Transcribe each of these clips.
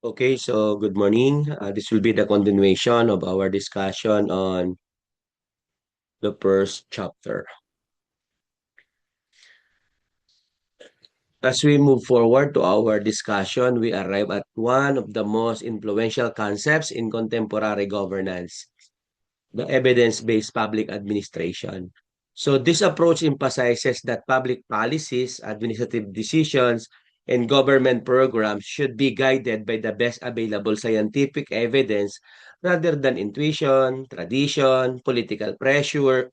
Okay, so good morning. This will be the continuation of our discussion on the first chapter. As we move forward to our discussion, we arrive at one of the most influential concepts in contemporary governance, the evidence-based public administration. So this approach emphasizes that public policies, administrative decisions, and government programs should be guided by the best available scientific evidence rather than intuition, tradition, political pressure,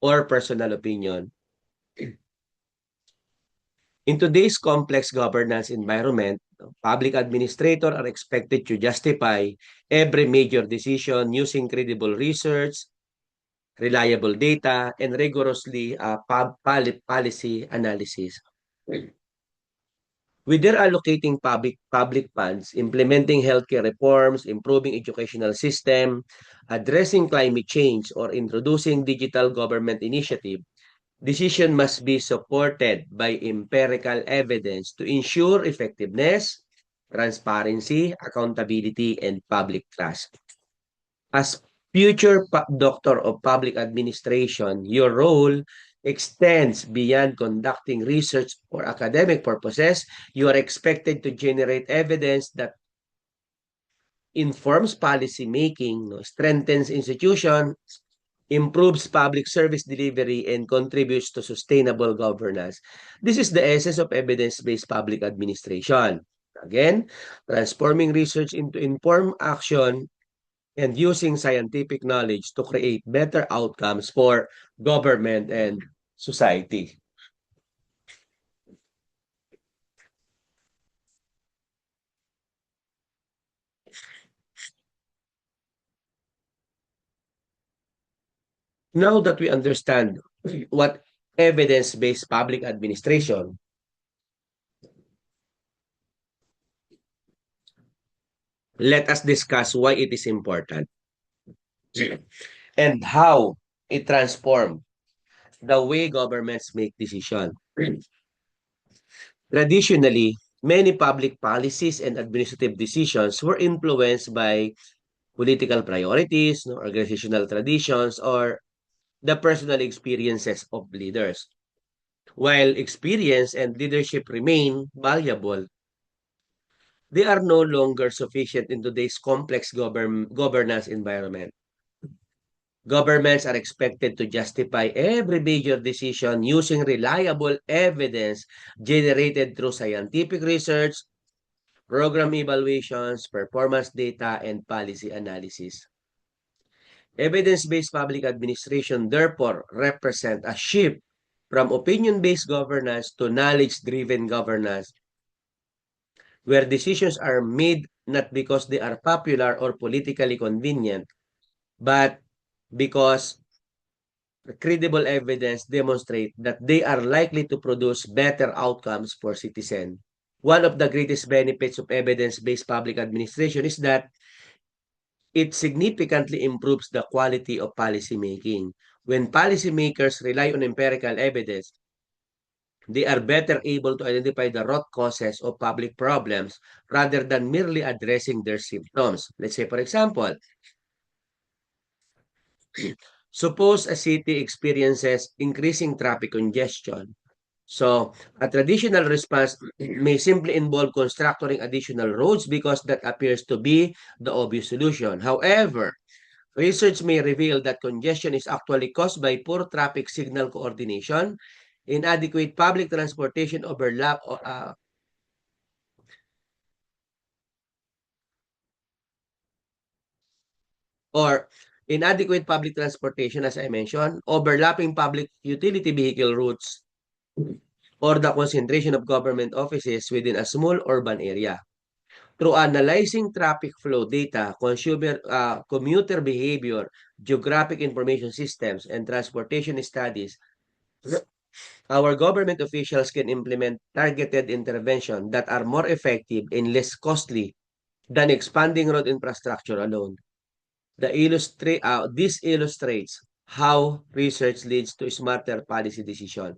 or personal opinion. In today's complex governance environment, public administrators are expected to justify every major decision using credible research, reliable data, and rigorously policy analysis. Whether allocating public funds, implementing healthcare reforms, improving educational system, addressing climate change, or introducing digital government initiative, decision must be supported by empirical evidence to ensure effectiveness, transparency, accountability, and public trust. As future doctor of public administration, your role extends beyond conducting research for academic purposes. You are expected to generate evidence that informs policy making, strengthens institutions, improves public service delivery, and contributes to sustainable governance. This is the essence of evidence-based public administration. Again, transforming research into informed action and using scientific knowledge to create better outcomes for government and society. Now that we understand what evidence-based public administration, let us discuss why it is important and how it transforms the way governments make decisions. Traditionally, many public policies and administrative decisions were influenced by political priorities, organizational traditions, or the personal experiences of leaders. While experience and leadership remain valuable, they are no longer sufficient in today's complex governance environment. Governments are expected to justify every major decision using reliable evidence generated through scientific research, program evaluations, performance data, and policy analysis. Evidence-based public administration therefore represent a shift from opinion-based governance to knowledge-driven governance, where decisions are made not because they are popular or politically convenient, but because credible evidence demonstrate that they are likely to produce better outcomes for citizens. One of the greatest benefits of evidence-based public administration is that it significantly improves the quality of policy making. When policymakers rely on empirical evidence, they are better able to identify the root causes of public problems rather than merely addressing their symptoms. Let's say, for example, suppose a city experiences increasing traffic congestion. So, a traditional response may simply involve constructing additional roads because that appears to be the obvious solution. However, research may reveal that congestion is actually caused by poor traffic signal coordination, inadequate public transportation overlap, or inadequate public transportation, as I mentioned, overlapping public utility vehicle routes, or the concentration of government offices within a small urban area. Through analyzing traffic flow data, commuter behavior, geographic information systems, and transportation studies, our government officials can implement targeted intervention that are more effective and less costly than expanding road infrastructure alone. This illustrates how research leads to smarter policy decision.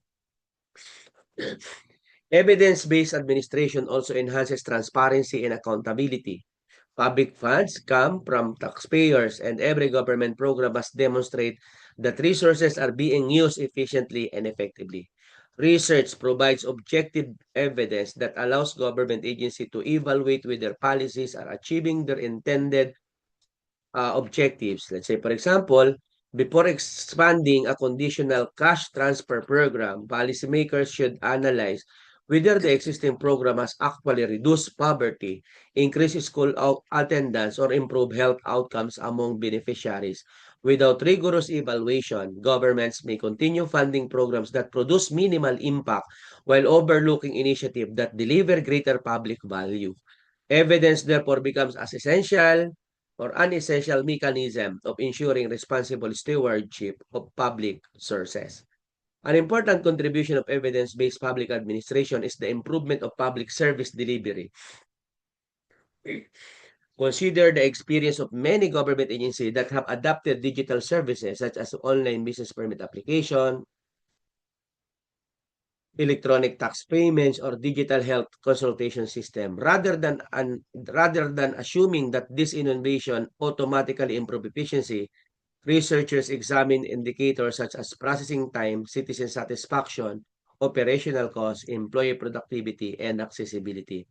Evidence-based administration also enhances transparency and accountability. Public funds come from taxpayers, and every government program must demonstrate that resources are being used efficiently and effectively. Research provides objective evidence that allows government agencies to evaluate whether policies are achieving their intended objectives. Let's say, for example, before expanding a conditional cash transfer program, policymakers should analyze whether the existing program has actually reduced poverty, increased school attendance, or improved health outcomes among beneficiaries. Without rigorous evaluation, governments may continue funding programs that produce minimal impact while overlooking initiatives that deliver greater public value. Evidence therefore becomes as essential or an essential mechanism of ensuring responsible stewardship of public sources. An important contribution of evidence-based public administration is the improvement of public service delivery. Consider the experience of many government agencies that have adopted digital services such as online business permit application, electronic tax payments, or digital health consultation system. Rather than assuming that this innovation automatically improve efficiency, researchers examine indicators such as processing time, citizen satisfaction, operational costs, employee productivity, and accessibility.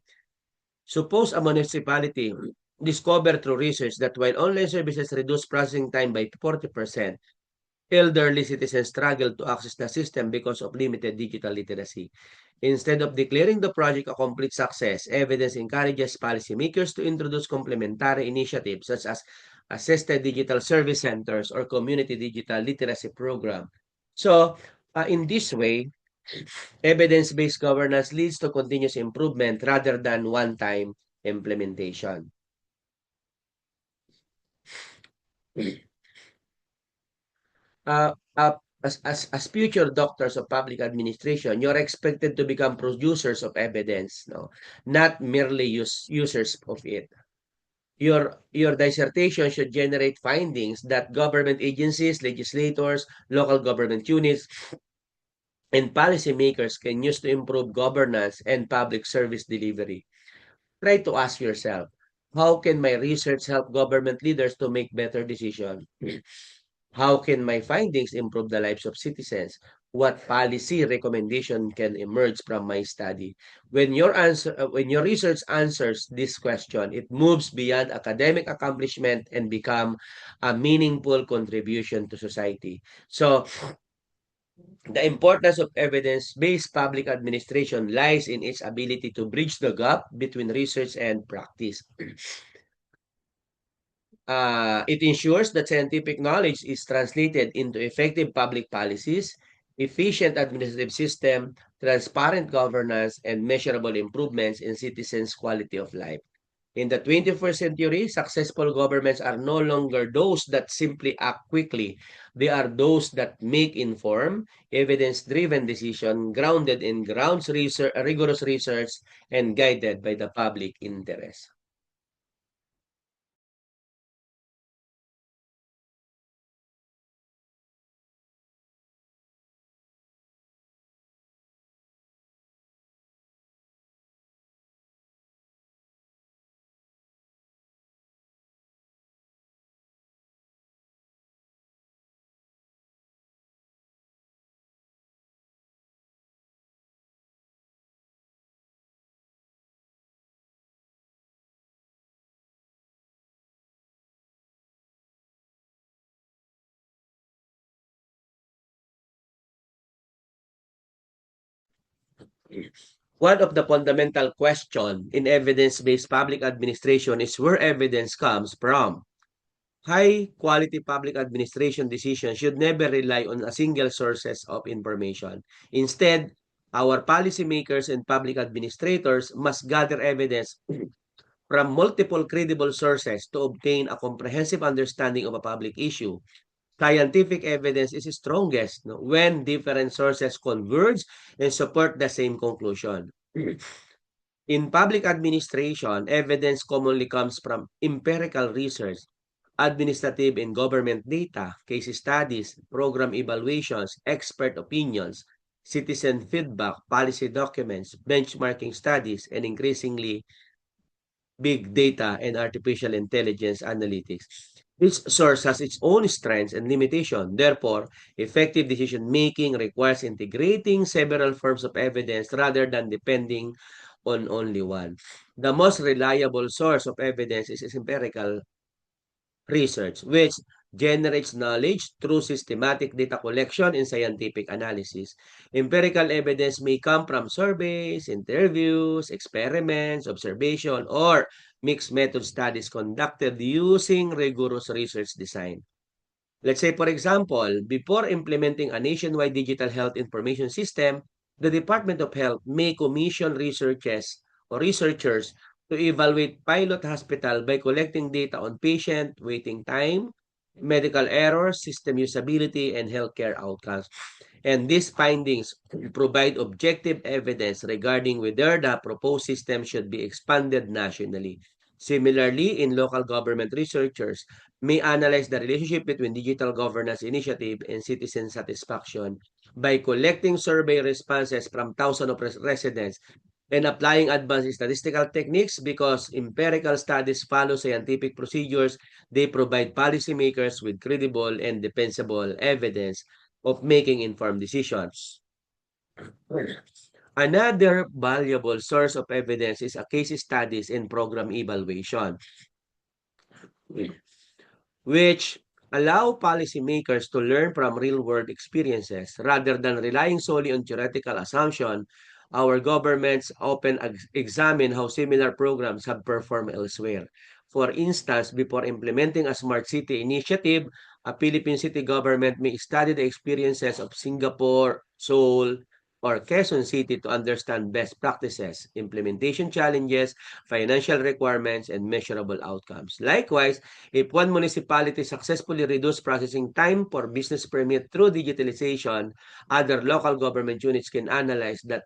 Suppose a municipality discover through research that while online services reduce processing time by 40%, elderly citizens struggle to access the system because of limited digital literacy. Instead of declaring the project a complete success, evidence encourages policymakers to introduce complementary initiatives such as assisted digital service centers or community digital literacy program. So, in this way, evidence-based governance leads to continuous improvement rather than one-time implementation. uh, uh, as future doctors of public administration, you're expected to become producers of evidence, no, not merely users of it. Your dissertation should generate findings that government agencies, legislators, local government units, and policymakers can use to improve governance and public service delivery. Try to ask yourself, how can my research help government leaders to make better decisions? How can my findings improve the lives of citizens? What policy recommendation can emerge from my study? When your research answers this question, it moves beyond academic accomplishment and become a meaningful contribution to society. So, the importance of evidence-based public administration lies in its ability to bridge the gap between research and practice. It ensures that scientific knowledge is translated into effective public policies, efficient administrative system, transparent governance, and measurable improvements in citizens' quality of life. In the 21st century, successful governments are no longer those that simply act quickly. They are those that make informed, evidence-driven decisions grounded in rigorous research and guided by the public interest. One of the fundamental questions in evidence-based public administration is where evidence comes from. High-quality public administration decisions should never rely on a single sources of information. Instead, our policymakers and public administrators must gather evidence from multiple credible sources to obtain a comprehensive understanding of a public issue. Scientific evidence is strongest, no, when different sources converge and support the same conclusion. In public administration, evidence commonly comes from empirical research, administrative and government data, case studies, program evaluations, expert opinions. citizen feedback, policy documents, benchmarking studies, and increasingly big data and artificial intelligence analytics. Each source has its own strengths and limitations. Therefore, effective decision making requires integrating several forms of evidence rather than depending on only one. The most reliable source of evidence is empirical research, which generates knowledge through systematic data collection and scientific analysis. Empirical evidence may come from surveys, interviews, experiments, observation, or mixed method studies conducted using rigorous research design. Let's say, for example, before implementing a nationwide digital health information system, the Department of Health may commission researchers or researchers to evaluate pilot hospital by collecting data on patient waiting time, medical errors, system usability, and healthcare outcomes. And these findings provide objective evidence regarding whether the proposed system should be expanded nationally. Similarly, in local government, researchers may analyze the relationship between digital governance initiative and citizen satisfaction by collecting survey responses from thousands of residents and applying advanced statistical techniques. Because empirical studies follow scientific procedures, they provide policymakers with credible and defensible evidence of making informed decisions. Another valuable source of evidence is a case studies and program evaluation, which allow policymakers to learn from real-world experiences rather than relying solely on theoretical assumption. Our governments often examine how similar programs have performed elsewhere. For instance, before implementing a smart city initiative, a Philippine city government may study the experiences of Singapore, Seoul, or Quezon City to understand best practices, implementation challenges, financial requirements, and measurable outcomes. Likewise, if one municipality successfully reduced processing time for business permit through digitalization, other local government units can analyze that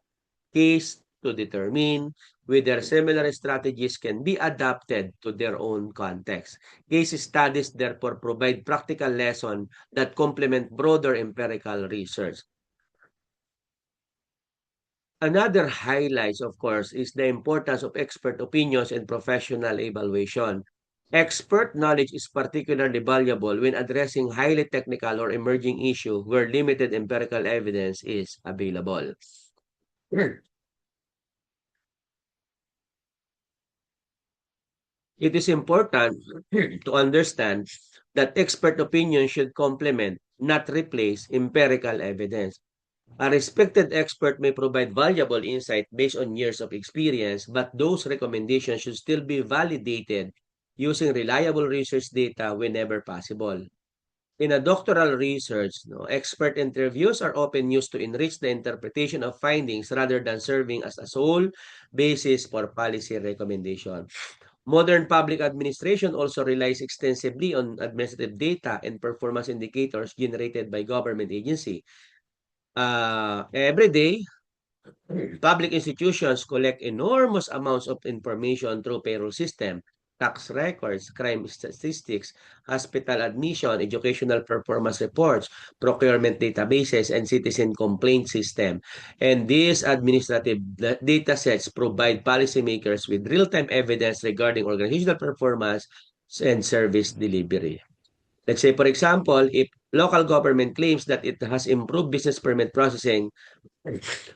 case to determine whether similar strategies can be adapted to their own context. Case studies therefore provide practical lessons that complement broader empirical research. Another highlight, of course, is the importance of expert opinions and professional evaluation. Expert knowledge is particularly valuable when addressing highly technical or emerging issues where limited empirical evidence is available. It is important to understand that expert opinion should complement, not replace, empirical evidence. A respected expert may provide valuable insight based on years of experience, but those recommendations should still be validated using reliable research data whenever possible. In a doctoral research, expert interviews are often used to enrich the interpretation of findings rather than serving as a sole basis for policy recommendation. Modern public administration also relies extensively on administrative data and performance indicators generated by government agency. Every day, public institutions collect enormous amounts of information through payroll system, tax records, crime statistics, hospital admission, educational performance reports, procurement databases, and citizen complaint system. And these administrative data sets provide policymakers with real-time evidence regarding organizational performance and service delivery. Let's say, for example, if local government claims that it has improved business permit processing,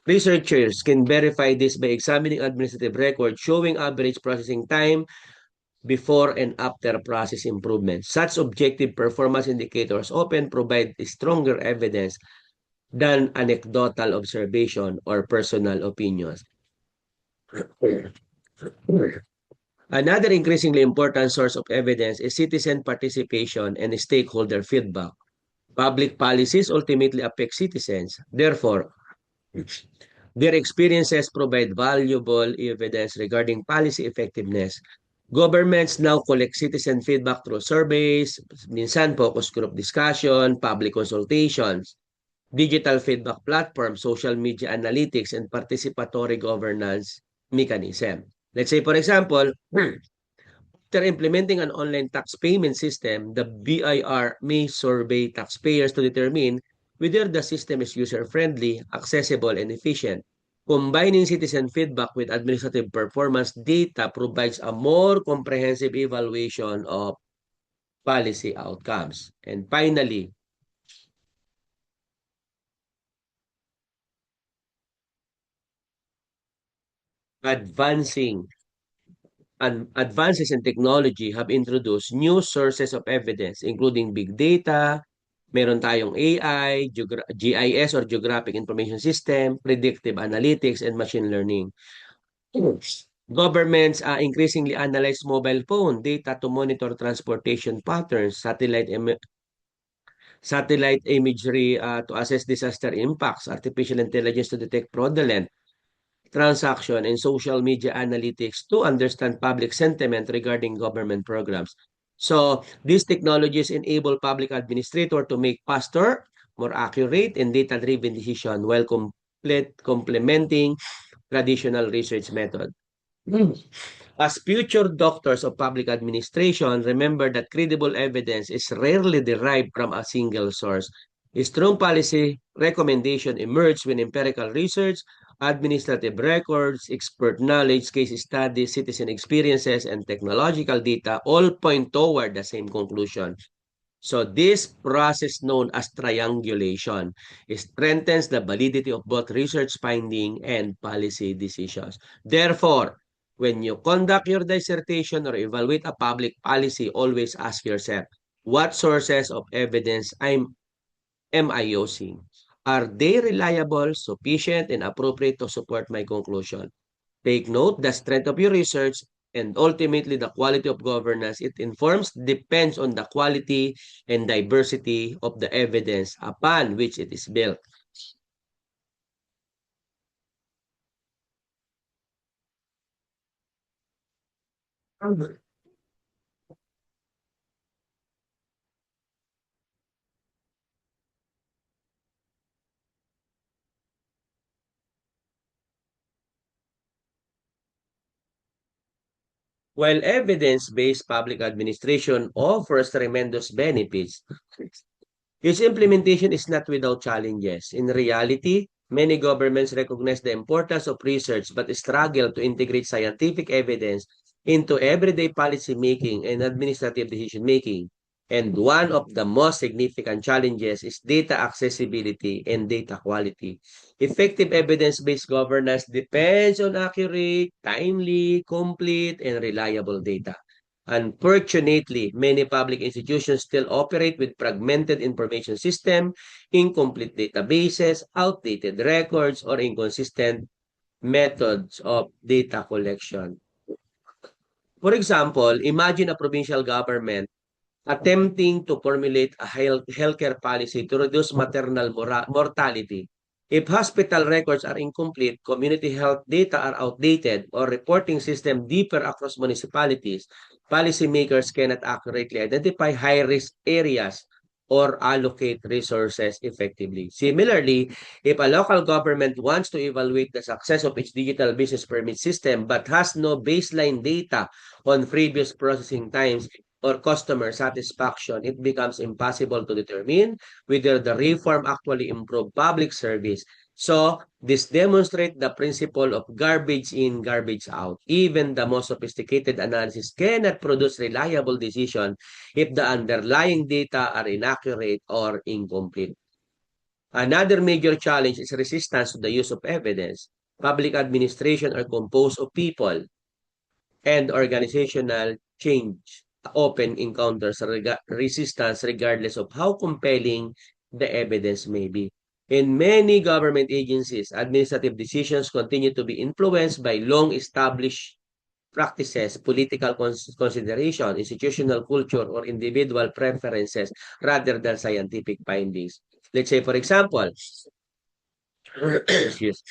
researchers can verify this by examining administrative records showing average processing time before and after process improvements. Such objective performance indicators often provide stronger evidence than anecdotal observation or personal opinions. Another increasingly important source of evidence is citizen participation and stakeholder feedback. Public policies ultimately affect citizens. Therefore, their experiences provide valuable evidence regarding policy effectiveness. Governments now collect citizen feedback through surveys, minsan focus group discussion, public consultations, digital feedback platforms, social media analytics, and participatory governance mechanism. Let's say, for example, after implementing an online tax payment system, the BIR may survey taxpayers to determine whether the system is user-friendly, accessible, and efficient. Combining citizen feedback with administrative performance data provides a more comprehensive evaluation of policy outcomes. And finally, advancing and advances in technology have introduced new sources of evidence, including big data, meron tayong AI, GIS or Geographic Information System, predictive analytics, and machine learning. Governments increasingly analyze mobile phone data to monitor transportation patterns, satellite imagery to assess disaster impacts, artificial intelligence to detect fraudulent transaction, and social media analytics to understand public sentiment regarding government programs. So these technologies enable public administrator to make faster, more accurate, and data-driven decision while complementing traditional research method. As future doctors of public administration, remember that credible evidence is rarely derived from a single source. A strong policy recommendation emerges when empirical research, administrative records, expert knowledge, case studies, citizen experiences, and technological data all point toward the same conclusion. So this process known as triangulation strengthens the validity of both research finding and policy decisions. Therefore, when you conduct your dissertation or evaluate a public policy, always ask yourself, what sources of evidence am I using? Are they reliable, sufficient, and appropriate to support my conclusion? Take note, the strength of your research and ultimately the quality of governance it informs depends on the quality and diversity of the evidence upon which it is built. While evidence-based public administration offers tremendous benefits, its implementation is not without challenges. In reality, many governments recognize the importance of research but struggle to integrate scientific evidence into everyday policy making and administrative decision making. And one of the most significant challenges is data accessibility and data quality. Effective evidence-based governance depends on accurate, timely, complete, and reliable data. Unfortunately, many public institutions still operate with fragmented information system, incomplete databases, outdated records, or inconsistent methods of data collection. For example, imagine a provincial government attempting to formulate a healthcare policy to reduce maternal mortality. If hospital records are incomplete, community health data are outdated, or reporting system differ across municipalities, policymakers cannot accurately identify high-risk areas or allocate resources effectively. Similarly, if a local government wants to evaluate the success of its digital business permit system but has no baseline data on previous processing times, or customer satisfaction, it becomes impossible to determine whether the reform actually improved public service. So, this demonstrates the principle of garbage in, garbage out. Even the most sophisticated analysis cannot produce reliable decision if the underlying data are inaccurate or incomplete. Another major challenge is resistance to the use of evidence. Public administration are composed of people, and organizational change often encounters resistance regardless of how compelling the evidence may be. In many government agencies, administrative decisions continue to be influenced by long-established practices, political consideration, institutional culture, or individual preferences rather than scientific findings. Let's say, for example, excuse.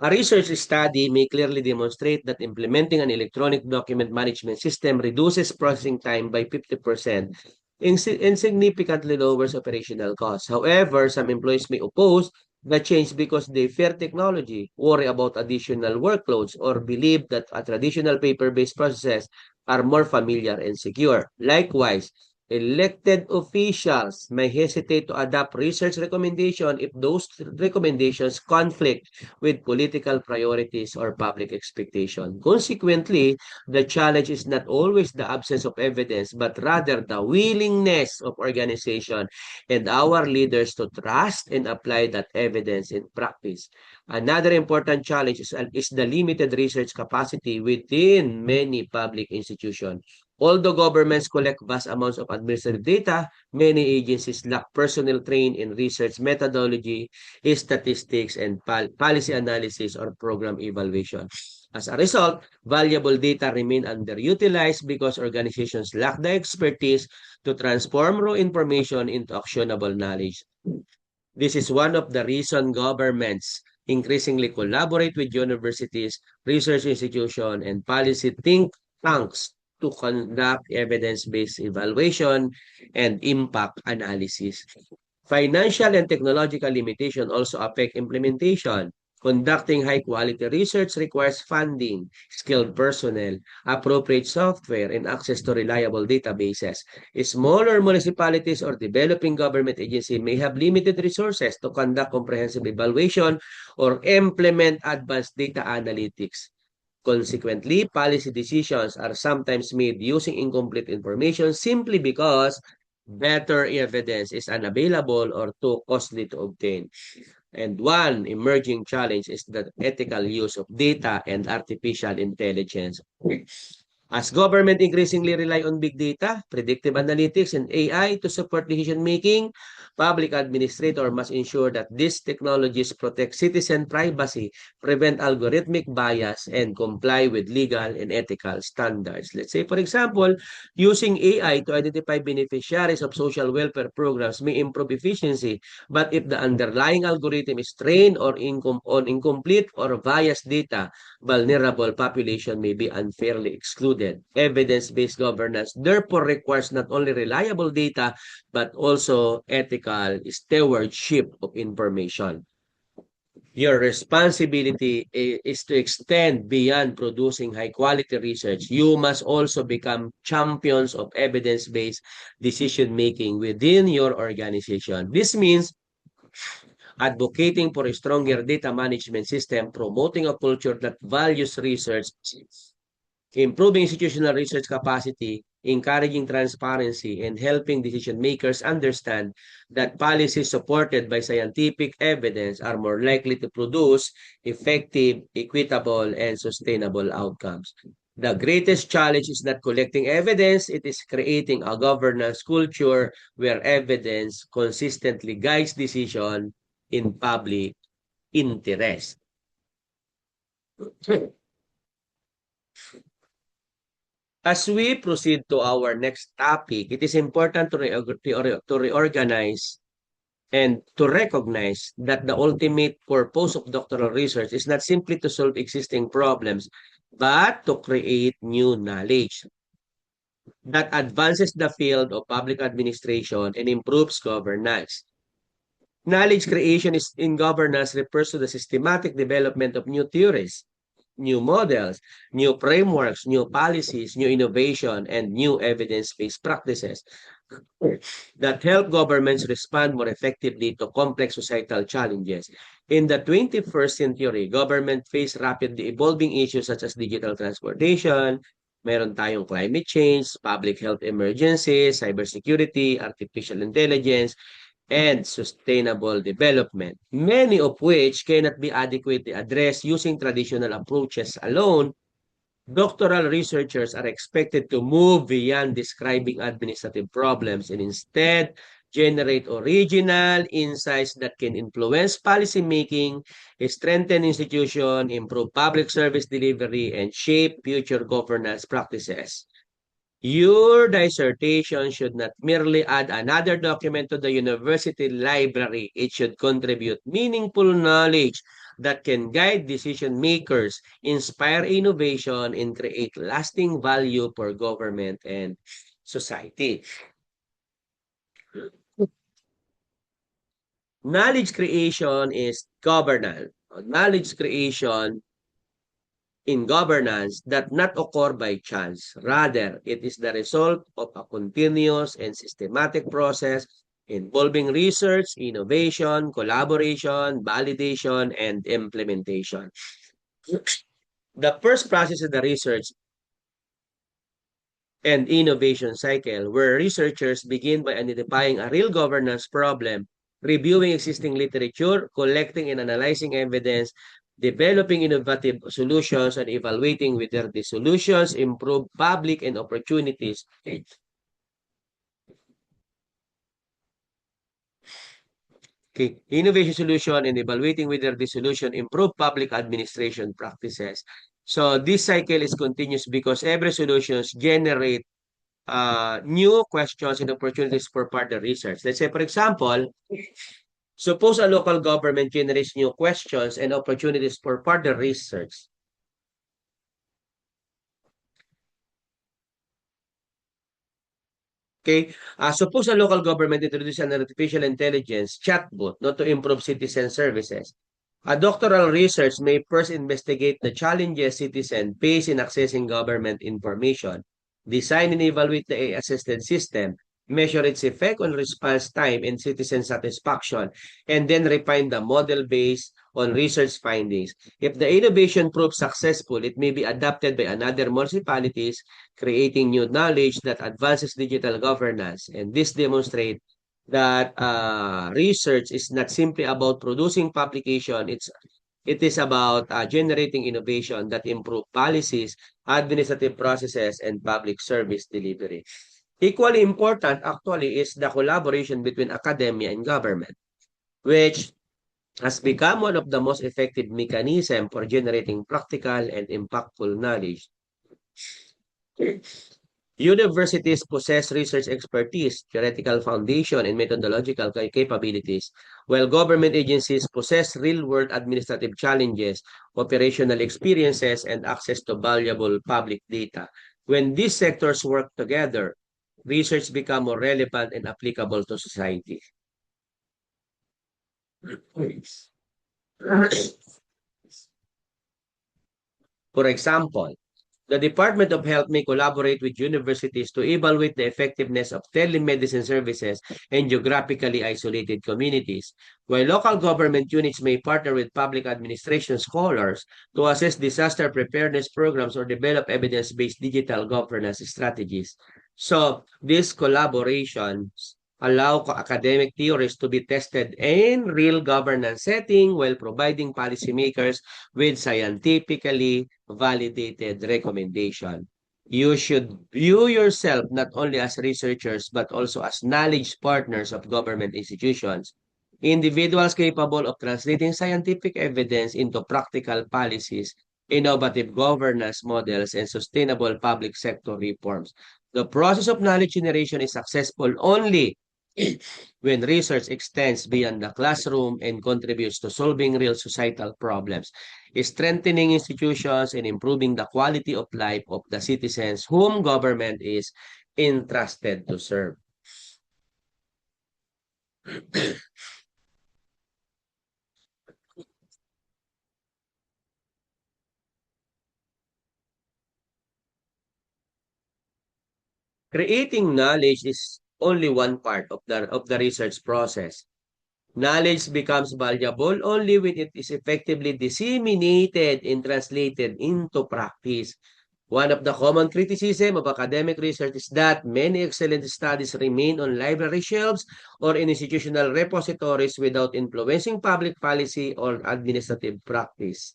A research study may clearly demonstrate that implementing an electronic document management system reduces processing time by 50% and significantly lowers operational costs. However, some employees may oppose the change because they fear technology, worry about additional workloads, or believe that traditional paper-based processes are more familiar and secure. Likewise, Elected officials may hesitate to adopt research recommendation if those recommendations conflict with political priorities or public expectation. Consequently, the challenge is not always the absence of evidence, but rather the willingness of organization and our leaders to trust and apply that evidence in practice. Another important challenge is the limited research capacity within many public institutions. Although governments collect vast amounts of administrative data, many agencies lack personnel trained in research methodology, statistics, and policy analysis or program evaluation. As a result, valuable data remain underutilized because organizations lack the expertise to transform raw information into actionable knowledge. This is one of the reasons governments increasingly collaborate with universities, research institutions, and policy think tanks to conduct evidence-based evaluation and impact analysis. Financial and technological limitations also affect implementation. Conducting high-quality research requires funding, skilled personnel, appropriate software, and access to reliable databases. Smaller municipalities or developing government agencies may have limited resources to conduct comprehensive evaluation or implement advanced data analytics. Consequently, policy decisions are sometimes made using incomplete information simply because better evidence is unavailable or too costly to obtain. And one emerging challenge is the ethical use of data and artificial intelligence. As government increasingly rely on big data, predictive analytics, and AI to support decision making, public administrator must ensure that these technologies protect citizen privacy, prevent algorithmic bias, and comply with legal and ethical standards. Let's say, for example, using AI to identify beneficiaries of social welfare programs may improve efficiency, but if the underlying algorithm is trained on incomplete or biased data, vulnerable population may be unfairly excluded. Evidence-based governance therefore requires not only reliable data, but also ethical stewardship of information. Your responsibility is to extend beyond producing high-quality research. You must also become champions of evidence-based decision-making within your organization. This means advocating for a stronger data management system, promoting a culture that values research, improving institutional research capacity, encouraging transparency, and helping decision makers understand that policies supported by scientific evidence are more likely to produce effective, equitable, and sustainable outcomes. The greatest challenge is not collecting evidence, it is creating a governance culture where evidence consistently guides decision in public interest. As we proceed to our next topic, it is important to reorganize and to recognize that the ultimate purpose of doctoral research is not simply to solve existing problems, but to create new knowledge that advances the field of public administration and improves governance. Knowledge creation is in governance refers to the systematic development of new theories, new models, new frameworks, new policies, new innovation, and new evidence-based practices that help governments respond more effectively to complex societal challenges. In the 21st century, government face rapidly evolving issues such as digital transportation, meron tayong climate change, public health emergencies, cybersecurity, artificial intelligence, and sustainable development, many of which cannot be adequately addressed using traditional approaches alone. Doctoral researchers are expected to move beyond describing administrative problems and instead generate original insights that can influence policy making, strengthen institutions, improve public service delivery, and shape future governance practices. Your dissertation should not merely add another document to the university library. It should contribute meaningful knowledge that can guide decision makers, inspire innovation, and create lasting value for government and society. Knowledge creation is governance. Knowledge creation in governance that not occur by chance. Rather, it is the result of a continuous and systematic process involving research, innovation, collaboration, validation, and implementation. The first process is the research and innovation cycle, where researchers begin by identifying a real governance problem, reviewing existing literature, collecting and analyzing evidence, developing innovative solutions, and evaluating whether the solutions improve public and opportunities. Okay. Innovation solution and evaluating whether the solution improve public administration practices. So this cycle is continuous because every solutions generate new questions and opportunities for further research. Let's say, for example, suppose a local government generates new questions and opportunities for further research. Okay, suppose a local government introduces an artificial intelligence chatbot not to improve citizen services. A doctoral research may first investigate the challenges citizens face in accessing government information, design and evaluate the AI-assisted system, measure its effect on response time and citizen satisfaction, and then refine the model based on research findings. If the innovation proves successful, it may be adopted by another municipalities, creating new knowledge that advances digital governance. And this demonstrates that research is not simply about producing publication. It is about generating innovation that improve policies, administrative processes, and public service delivery. Equally important, actually, is the collaboration between academia and government, which has become one of the most effective mechanisms for generating practical and impactful knowledge. Universities possess research expertise, theoretical foundation, and methodological capabilities, while government agencies possess real-world administrative challenges, operational experiences, and access to valuable public data. When these sectors work together, research becomes more relevant and applicable to society. For example, the Department of Health may collaborate with universities to evaluate the effectiveness of telemedicine services in geographically isolated communities, while local government units may partner with public administration scholars to assess disaster preparedness programs or develop evidence-based digital governance strategies. So, these collaborations allow academic theories to be tested in real governance setting while providing policymakers with scientifically validated recommendation. You should view yourself not only as researchers but also as knowledge partners of government institutions, individuals capable of translating scientific evidence into practical policies, innovative governance models, and sustainable public sector reforms. The process of knowledge generation is successful only when research extends beyond the classroom and contributes to solving real societal problems, strengthening institutions, and improving the quality of life of the citizens whom government is entrusted to serve. Creating knowledge is only one part of the research process. Knowledge becomes valuable only when it is effectively disseminated and translated into practice. One of the common criticism of academic research is that many excellent studies remain on library shelves or in institutional repositories without influencing public policy or administrative practice.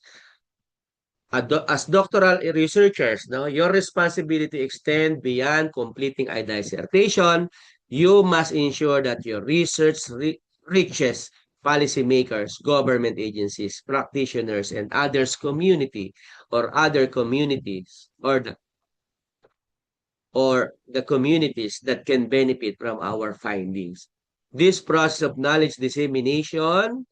As doctoral researchers, no, your responsibility extend beyond completing a dissertation. You must ensure that your research reaches policymakers, government agencies, practitioners, and others community or other communities or the communities that can benefit from our findings. This process of knowledge dissemination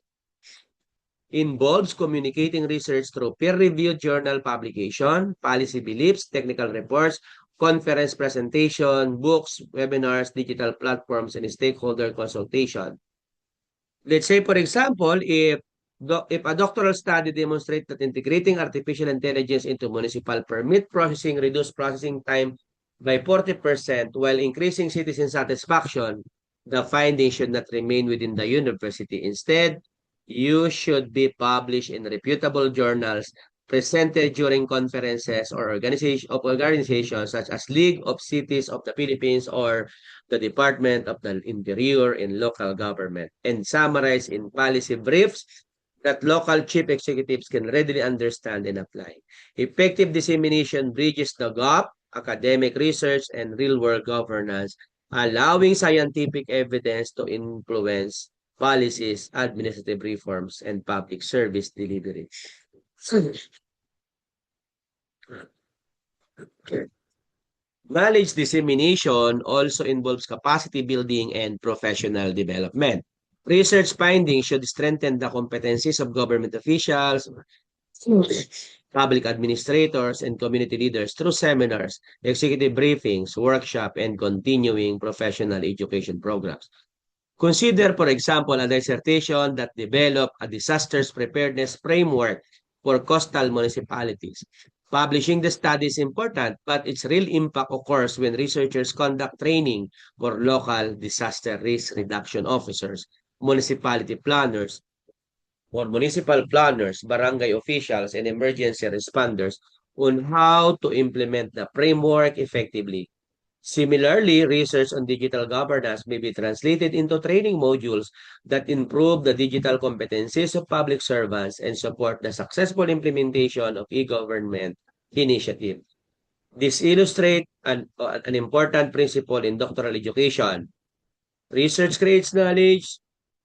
involves communicating research through peer-reviewed journal publication, policy beliefs, technical reports, conference presentation, books, webinars, digital platforms, and stakeholder consultation. Let's say, for example, if If a doctoral study demonstrates that integrating artificial intelligence into municipal permit processing reduced processing time by 40% while increasing citizen satisfaction, the finding should not remain within the university. Instead, you should be published in reputable journals, presented during conferences or organizations such as League of Cities of the Philippines or the Department of the Interior in local government, and summarized in policy briefs that local chief executives can readily understand and apply. Effective dissemination bridges the gap, academic research, and real-world governance, allowing scientific evidence to influence policies, administrative reforms, and public service delivery. Knowledge dissemination also involves capacity building and professional development. Research findings should strengthen the competencies of government officials, public administrators, and community leaders through seminars, executive briefings, workshops, and continuing professional education programs. Consider, for example, a dissertation that developed a disasters preparedness framework for coastal municipalities. Publishing the study is important, but its real impact occurs when researchers conduct training for local disaster risk reduction officers, municipality planners, or municipal planners, barangay officials, and emergency responders on how to implement the framework effectively. Similarly, research on digital governance may be translated into training modules that improve the digital competencies of public servants and support the successful implementation of e-government initiatives. This illustrates an important principle in doctoral education. Research creates knowledge,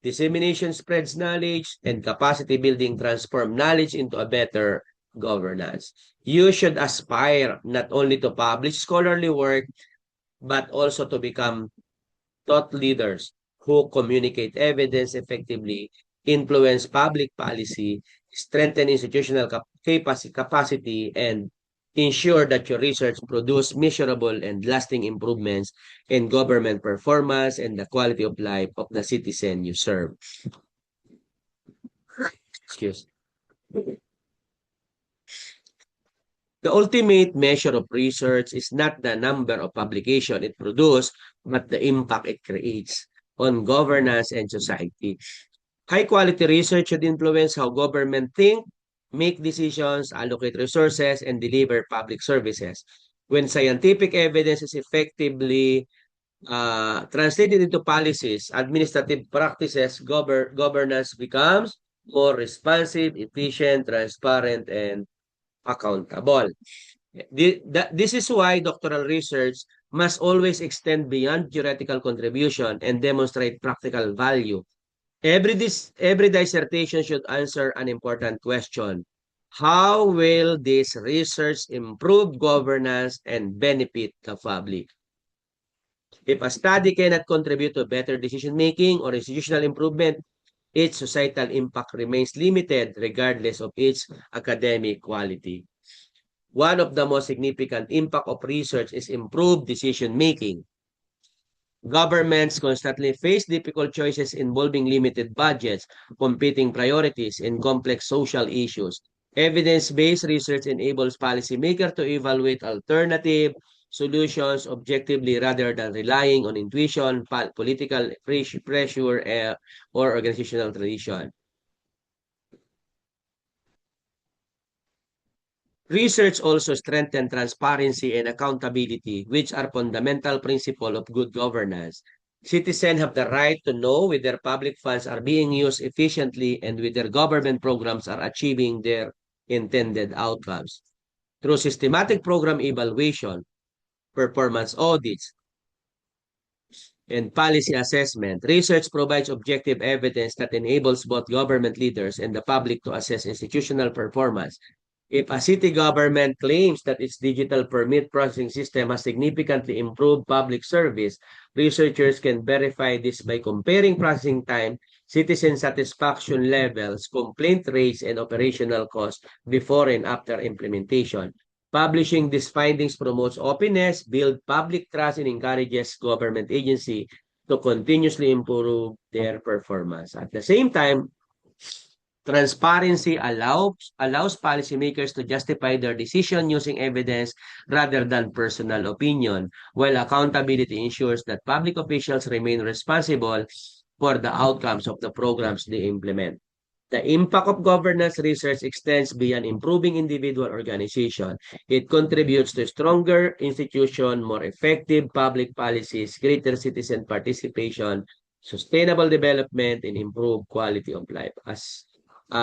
dissemination spreads knowledge, and capacity building transform knowledge into a better governance. You should aspire not only to publish scholarly work, but also to become thought leaders who communicate evidence effectively, influence public policy, strengthen institutional capacity, and ensure that your research produce measurable and lasting improvements in government performance and the quality of life of the citizen you serve. Excuse. The ultimate measure of research is not the number of publications it produces, but the impact it creates on governance and society. High-quality research should influence how government think, make decisions, allocate resources, and deliver public services. When scientific evidence is effectively translated into policies, administrative practices, governance becomes more responsive, efficient, transparent, and accountable. This is why doctoral research must always extend beyond theoretical contribution and demonstrate practical value. Every dissertation should answer an important question. How will this research improve governance and benefit the public? If a study cannot contribute to better decision-making or institutional improvement, its societal impact remains limited regardless of its academic quality. One of the most significant impact of research is improved decision-making. Governments constantly face difficult choices involving limited budgets, competing priorities, and complex social issues. Evidence-based research enables policymakers to evaluate alternative solutions objectively rather than relying on intuition, political pressure, or organizational tradition. Research also strengthens transparency and accountability, which are fundamental principles of good governance. Citizens have the right to know whether public funds are being used efficiently and whether government programs are achieving their intended outcomes. Through systematic program evaluation, performance audits, and policy assessment, research provides objective evidence that enables both government leaders and the public to assess institutional performance. If a city government claims that its digital permit processing system has significantly improved public service, researchers can verify this by comparing processing time, citizen satisfaction levels, complaint rates, and operational costs before and after implementation. Publishing these findings promotes openness, builds public trust, and encourages government agency to continuously improve their performance. At the same time, Transparency allows policymakers to justify their decision using evidence rather than personal opinion, while accountability ensures that public officials remain responsible for the outcomes of the programs they implement. The impact of governance research extends beyond improving individual organization. It contributes to stronger institution, more effective public policies, greater citizen participation, sustainable development, and improved quality of life. As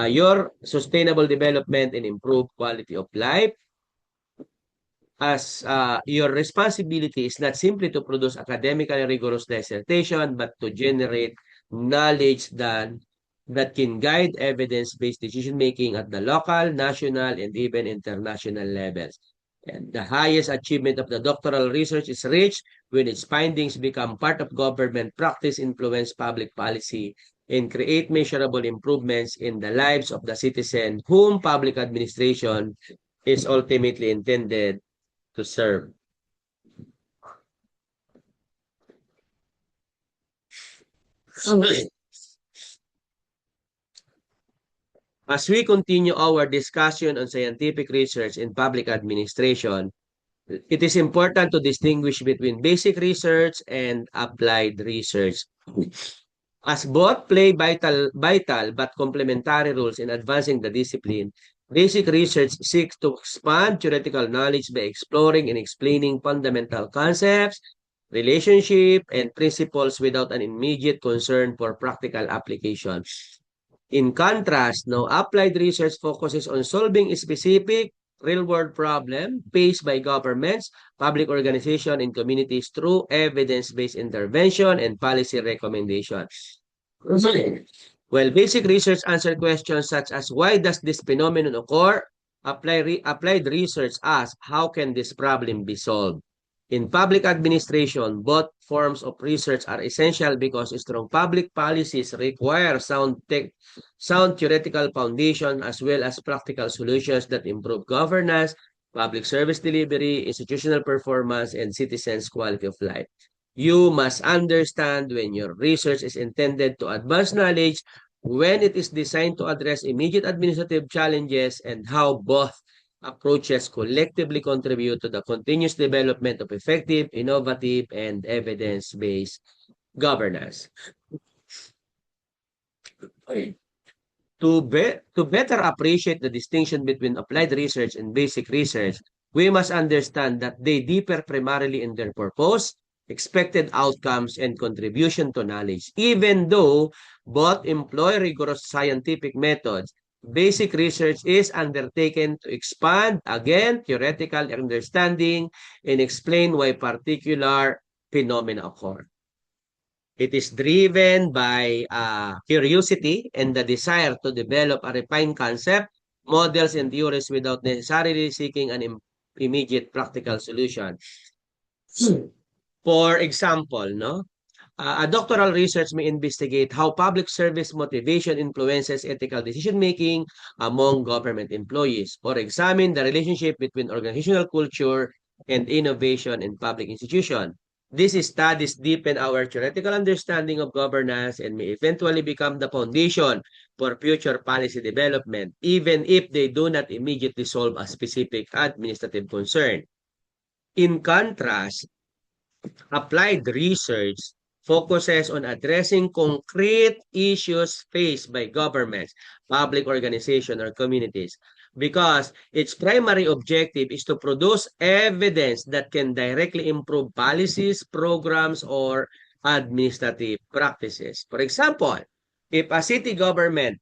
your sustainable development and improved quality of life, as your responsibility is not simply to produce academically rigorous dissertation, but to generate knowledge that can guide evidence-based decision-making at the local, national, and even international levels. And the highest achievement of the doctoral research is reached when its findings become part of government practice, influence public policy, and create measurable improvements in the lives of the citizen whom public administration is ultimately intended to serve. As we continue our discussion on scientific research in public administration, it is important to distinguish between basic research and applied research. As both play vital but complementary roles in advancing the discipline, basic research seeks to expand theoretical knowledge by exploring and explaining fundamental concepts, relationship, and principles without an immediate concern for practical application. In contrast, no applied research focuses on solving a specific real-world problem faced by governments, public organizations, and communities through evidence-based intervention and policy recommendations. Well, basic research answer questions such as why does this phenomenon occur? Applied research asks how can this problem be solved? In public administration, both forms of research are essential because strong public policies require sound theoretical foundation as well as practical solutions that improve governance, public service delivery, institutional performance, and citizens' quality of life. You must understand when your research is intended to advance knowledge, when it is designed to address immediate administrative challenges, and how both approaches collectively contribute to the continuous development of effective, innovative, and evidence-based governance. To better appreciate the distinction between applied research and basic research, we must understand that they differ primarily in their purpose, expected outcomes, and contribution to knowledge. Even though both employ rigorous scientific methods, basic research is undertaken to expand, again, theoretical understanding and explain why particular phenomena occur. It is driven by curiosity and the desire to develop a refined concept, models, and theories without necessarily seeking an immediate practical solution. For example, no, a doctoral research may investigate how public service motivation influences ethical decision-making among government employees, or examine the relationship between organizational culture and innovation in public institutions. These studies deepen our theoretical understanding of governance and may eventually become the foundation for future policy development, even if they do not immediately solve a specific administrative concern. In contrast, applied research focuses on addressing concrete issues faced by governments, public organizations, or communities because its primary objective is to produce evidence that can directly improve policies, programs, or administrative practices. For example, if a city government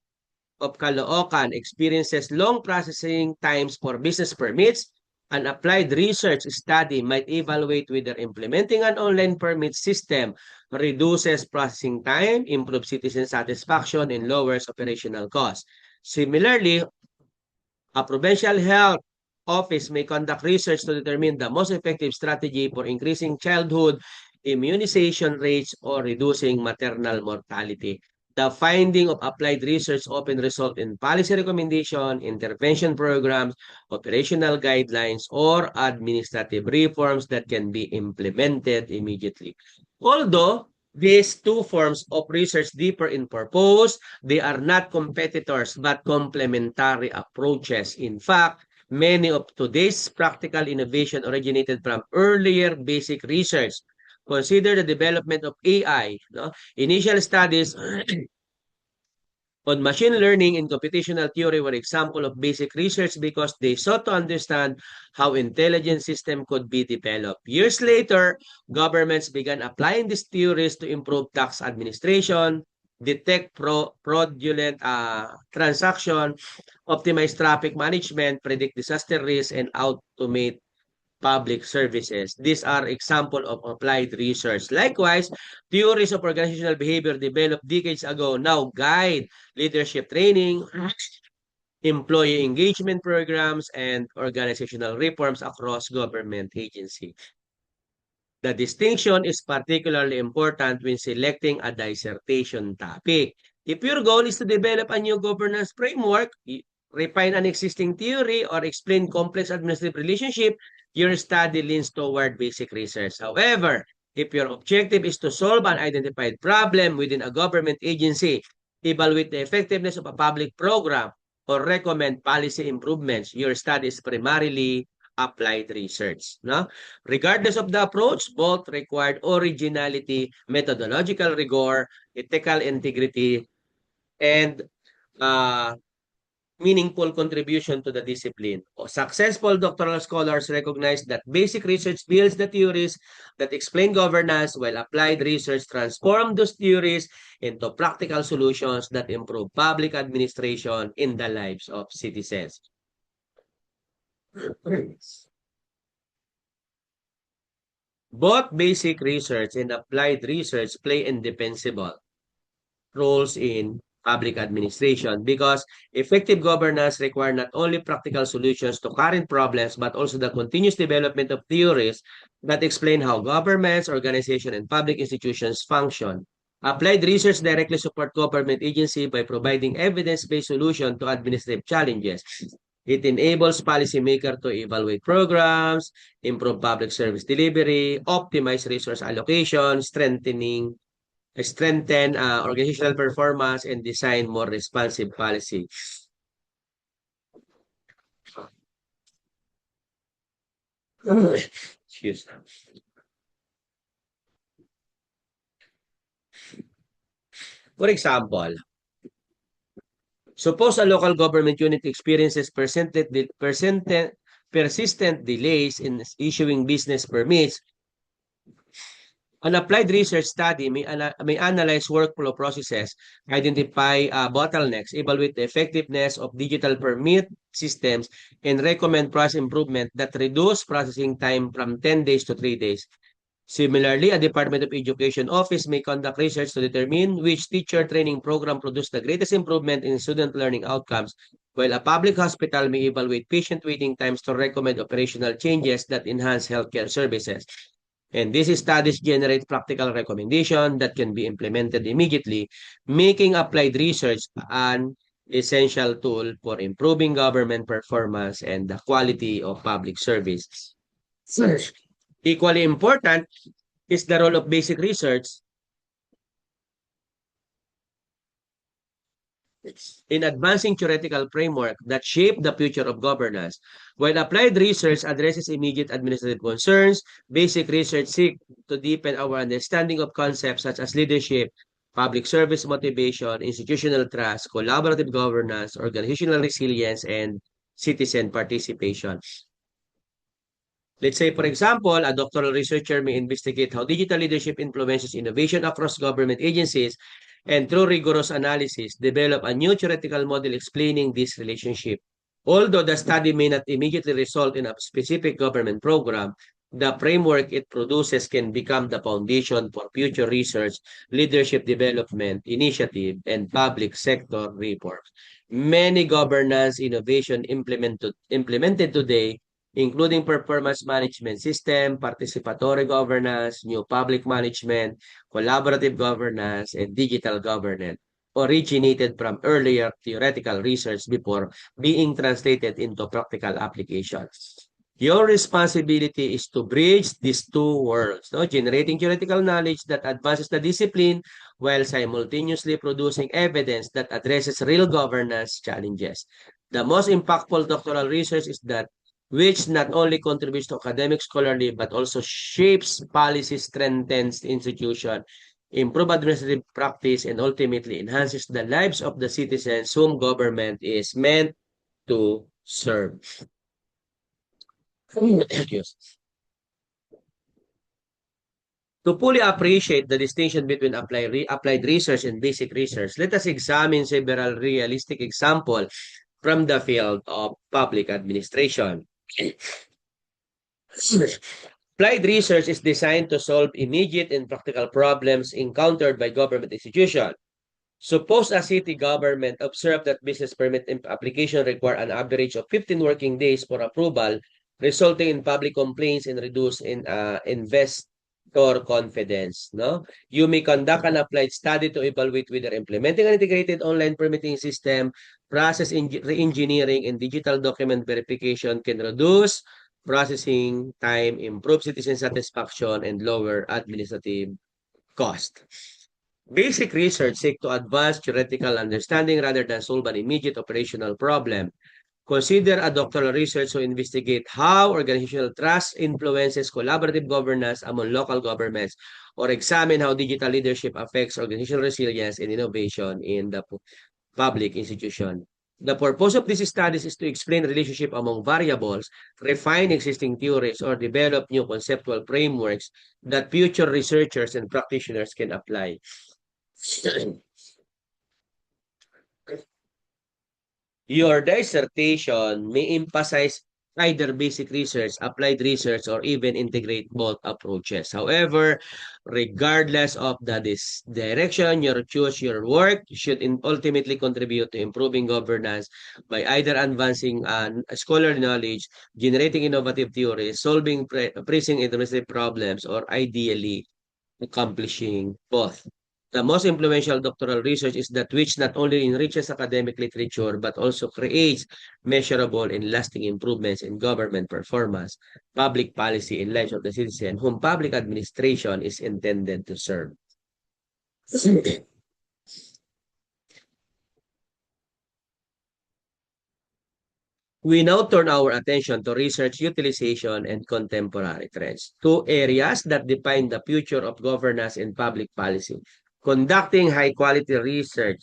of Caloocan experiences long processing times for business permits, an applied research study might evaluate whether implementing an online permit system reduces processing time, improves citizen satisfaction, and lowers operational costs. Similarly, a provincial health office may conduct research to determine the most effective strategy for increasing childhood immunization rates or reducing maternal mortality. The finding of applied research often result in policy recommendation, intervention programs, operational guidelines, or administrative reforms that can be implemented immediately. Although These two forms of research differ in purpose. They are not competitors but complementary approaches. In fact, many of today's practical innovation originated from earlier basic research. Consider the development of AI. No? Initial studies on machine learning and computational theory were example of basic research because they sought to understand how intelligent system could be developed. Years later, governments began applying these theories to improve tax administration, detect fraudulent transaction, optimize traffic management, predict disaster risk, and automate public services. These are example of applied research. Likewise, theories of organizational behavior developed decades ago now guide leadership training, employee engagement programs, and organizational reforms across government agencies. The distinction is particularly important when selecting a dissertation topic. If your goal is to develop a new governance framework, refine an existing theory, or explain complex administrative relationship, your study leans toward basic research. However, if your objective is to solve an identified problem within a government agency, evaluate the effectiveness of a public program, or recommend policy improvements, your study is primarily applied research. No? Regardless of the approach, both required originality, methodological rigor, ethical integrity, and uh, meaningful contribution to the discipline. Successful doctoral scholars recognize that basic research builds the theories that explain governance, while applied research transforms those theories into practical solutions that improve public administration in the lives of citizens. Both basic research and applied research play indispensable roles in public administration because effective governance require not only practical solutions to current problems but also the continuous development of theories that explain how governments, organizations, and public institutions function. Applied research directly support government agency by providing evidence-based solution to administrative challenges. It enables policymakers to evaluate programs, improve public service delivery, optimize resource allocation, strengthen organizational performance, and design more responsive policy. Excuse me. For example, suppose a local government unit experiences persistent delays in issuing business permits. An applied research study may analyze workflow processes, identify bottlenecks, evaluate the effectiveness of digital permit systems, and recommend process improvement that reduce processing time from 10 days to 3 days. Similarly, a Department of Education office may conduct research to determine which teacher training program produced the greatest improvement in student learning outcomes, while a public hospital may evaluate patient waiting times to recommend operational changes that enhance healthcare services. And these studies generate practical recommendations that can be implemented immediately, making applied research an essential tool for improving government performance and the quality of public service. Equally important is the role of basic research in advancing theoretical framework that shape the future of governance. While applied research addresses immediate administrative concerns, basic research seeks to deepen our understanding of concepts such as leadership, public service motivation, institutional trust, collaborative governance, organizational resilience, and citizen participation. Let's say, for example, a doctoral researcher may investigate how digital leadership influences innovation across government agencies and through rigorous analysis, develop a new theoretical model explaining this relationship. Although the study may not immediately result in a specific government program, the framework it produces can become the foundation for future research, leadership development, initiative, and public sector reforms. Many governance innovation implemented today including performance management system, participatory governance, new public management, collaborative governance, and digital governance, originated from earlier theoretical research before being translated into practical applications. Your responsibility is to bridge these two worlds, no? Generating theoretical knowledge that advances the discipline while simultaneously producing evidence that addresses real governance challenges. The most impactful doctoral research is that which not only contributes to academic scholarly but also shapes policy, strengthens the institution, improve administrative practice, and ultimately enhances the lives of the citizens whom government is meant to serve. Yes. To fully appreciate the distinction between applied research and basic research, let us examine several realistic examples from the field of public administration. Applied research is designed to solve immediate and practical problems encountered by government institutions. Suppose a city government observed that business permit application require an average of 15 working days for approval, resulting in public complaints and reduced investor confidence. No, you may conduct an applied study to evaluate whether implementing an integrated online permitting system, process re-engineering, and digital document verification can reduce processing time, improve citizen satisfaction, and lower administrative cost. Basic research seeks to advance theoretical understanding rather than solve an immediate operational problem. Consider a doctoral research to investigate how organizational trust influences collaborative governance among local governments, or examine how digital leadership affects organizational resilience and innovation in the public institution. The purpose of these studies is to explain the relationship among variables, refine existing theories, or develop new conceptual frameworks that future researchers and practitioners can apply. Your dissertation may emphasize either basic research, applied research, or even integrate both approaches. However, regardless of this direction you choose, your work should ultimately contribute to improving governance by either advancing scholarly knowledge, generating innovative theories, solving pressing administrative problems, or ideally accomplishing both. The most influential doctoral research is that which not only enriches academic literature but also creates measurable and lasting improvements in government performance, public policy, and lives of the citizen whom public administration is intended to serve. We now turn our attention to research utilization and contemporary trends, two areas that define the future of governance and public policy. Conducting high-quality research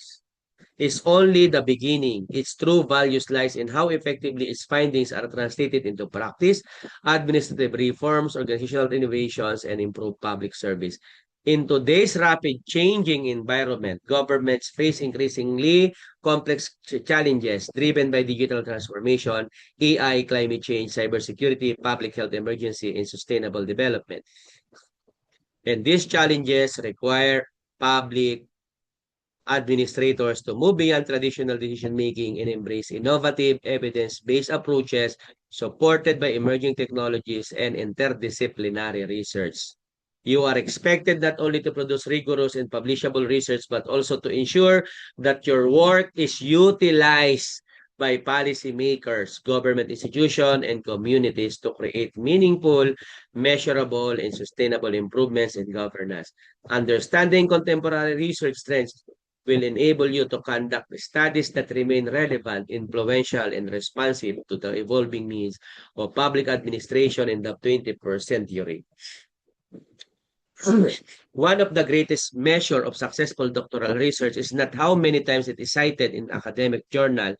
is only the beginning. Its true values lies in how effectively its findings are translated into practice, administrative reforms, organizational innovations, and improved public service. In today's rapid changing environment, governments face increasingly complex challenges driven by digital transformation, AI, climate change, cybersecurity, public health emergency, and sustainable development. And these challenges require public administrators to move beyond traditional decision-making and embrace innovative, evidence-based approaches supported by emerging technologies and interdisciplinary research. You are expected not only to produce rigorous and publishable research, but also to ensure that your work is utilized by policymakers, government institutions, and communities to create meaningful, measurable, and sustainable improvements in governance. Understanding contemporary research trends will enable you to conduct studies that remain relevant, influential, and responsive to the evolving needs of public administration in the 21st century. One of the greatest measure of successful doctoral research is not how many times it is cited in academic journal,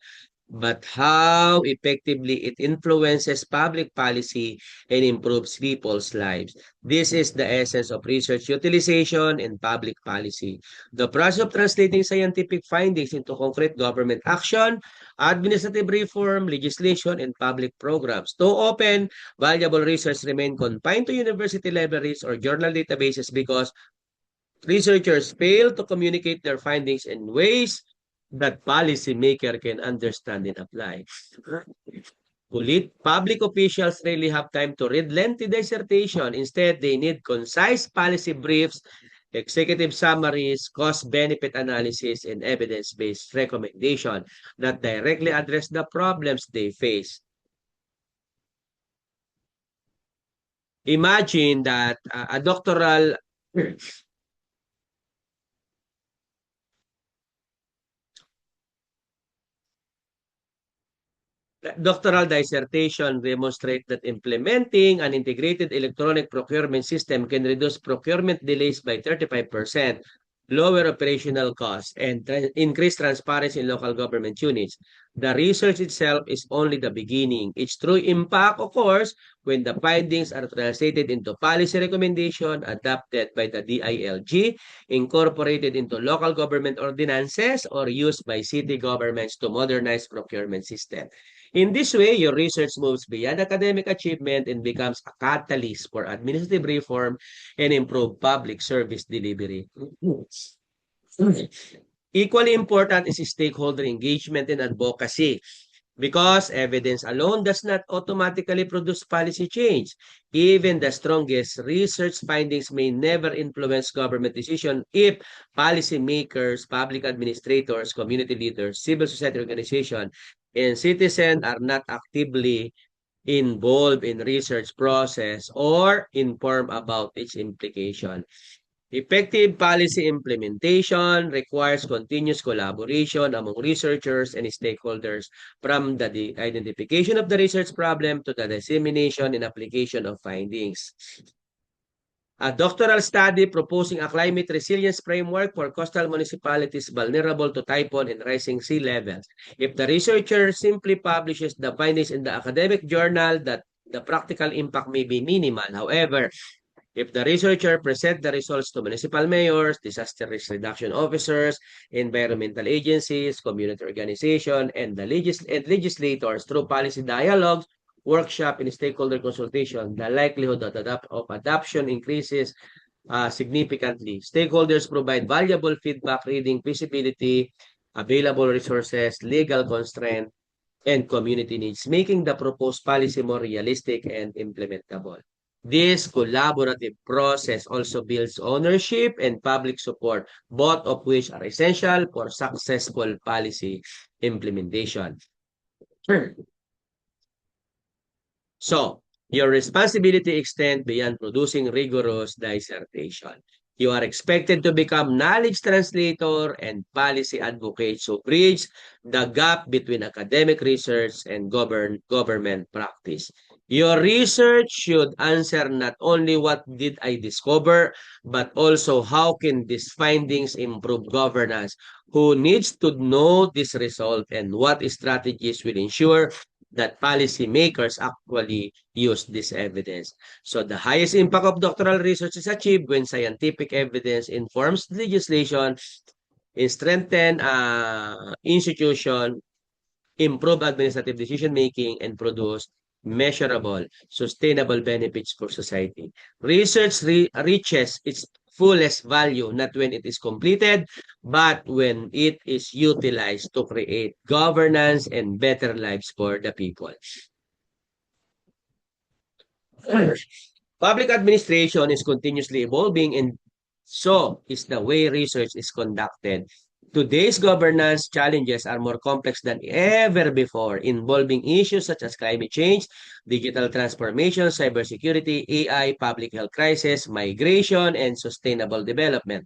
but how effectively it influences public policy and improves people's lives. This is the essence of research utilization and public policy. The process of translating scientific findings into concrete government action, administrative reform, legislation, and public programs. Too often, valuable research remain confined to university libraries or journal databases because researchers fail to communicate their findings in ways that policymaker can understand and apply. Public officials really have time to read lengthy dissertation. Instead, they need concise policy briefs, executive summaries, cost-benefit analysis, and evidence-based recommendation that directly address the problems they face. Imagine that a doctoral dissertation demonstrate that implementing an integrated electronic procurement system can reduce procurement delays by 35%, lower operational costs, and increase transparency in local government units. The research itself is only the beginning. Its true impact, of course, when the findings are translated into policy recommendation adopted by the DILG, incorporated into local government ordinances, or used by city governments to modernize procurement system. In this way, your research moves beyond academic achievement and becomes a catalyst for administrative reform and improved public service delivery. Equally important is stakeholder engagement and advocacy because evidence alone does not automatically produce policy change. Even the strongest research findings may never influence government decision if policymakers, public administrators, community leaders, civil society organizations, and citizens are not actively involved in research process or informed about its implication. Effective policy implementation requires continuous collaboration among researchers and stakeholders from the identification of the research problem to the dissemination and application of findings. A doctoral study proposing a climate resilience framework for coastal municipalities vulnerable to typhoon and rising sea levels. If the researcher simply publishes the findings in the academic journal, that the practical impact may be minimal. However, if the researcher present the results to municipal mayors, disaster risk reduction officers, environmental agencies, community organizations, and legislators through policy dialogues, workshop, and stakeholder consultation, the likelihood of adoption increases significantly. Stakeholders provide valuable feedback reading feasibility, available resources, legal constraint, and community needs, making the proposed policy more realistic and implementable. This collaborative process also builds ownership and public support, both of which are essential for successful policy implementation. So, your responsibility extends beyond producing rigorous dissertation. You are expected to become knowledge translator and policy advocate to bridge the gap between academic research and government practice. Your research should answer not only what did I discover, but also how can these findings improve governance, who needs to know this result, and what strategies will ensure that policymakers actually use this evidence. So the highest impact of doctoral research is achieved when scientific evidence informs legislation, strengthen institution, improve administrative decision-making, and produce measurable, sustainable benefits for society. Research reaches its fullest value not when it is completed, but when it is utilized to create governance and better lives for the people. Public administration is continuously evolving, and so is the way research is conducted. Today's governance challenges are more complex than ever before, involving issues such as climate change, digital transformation, cybersecurity, AI, public health crisis, migration, and sustainable development.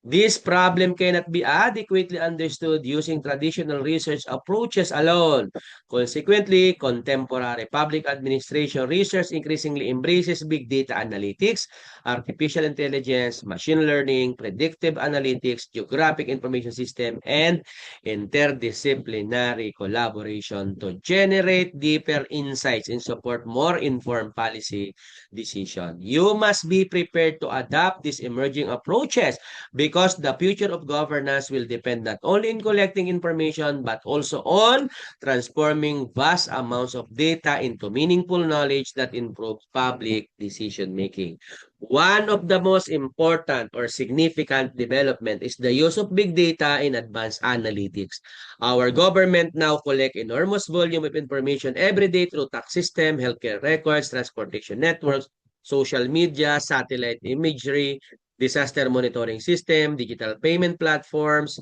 This problem cannot be adequately understood using traditional research approaches alone. Consequently, contemporary public administration research increasingly embraces big data analytics, artificial intelligence, machine learning, predictive analytics, geographic information system, and interdisciplinary collaboration to generate deeper insights and support more informed policy decision. You must be prepared to adapt these emerging approaches because the future of governance will depend not only in collecting information but also on transforming vast amounts of data into meaningful knowledge that improve public decision making. One of the most important or significant development is the use of big data in advanced analytics. Our government now collect enormous volume of information every day through tax system, healthcare records, transportation networks, social media, satellite imagery, disaster monitoring system, digital payment platforms,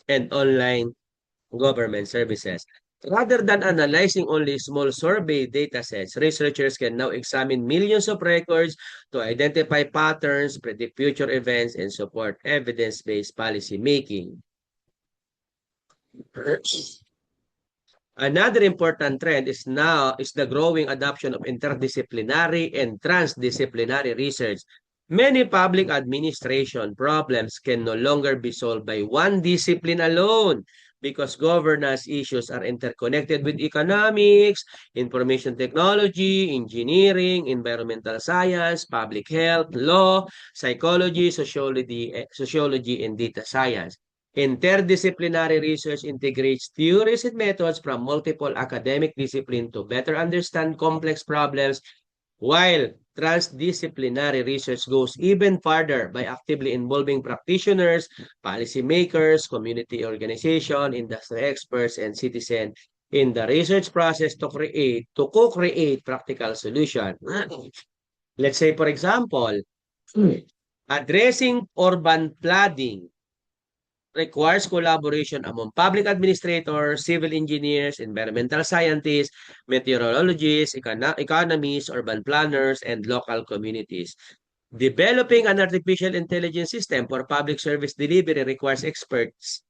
and online government services. Rather than analyzing only small survey data sets, researchers can now examine millions of records to identify patterns, predict future events, and support evidence-based policy making. Another important trend is the growing adoption of interdisciplinary and transdisciplinary research. Many public administration problems can no longer be solved by one discipline alone because governance issues are interconnected with economics, information technology, engineering, environmental science, public health, law, psychology, sociology, and data science. Interdisciplinary research integrates theories and methods from multiple academic disciplines to better understand complex problems, while transdisciplinary research goes even farther by actively involving practitioners, policymakers, community organization, industry experts, and citizens in the research process to co-create practical solutions. Let's say, for example, addressing urban flooding requires collaboration among public administrators, civil engineers, environmental scientists, meteorologists, economists, urban planners, and local communities. Developing an artificial intelligence system for public service delivery requires expertise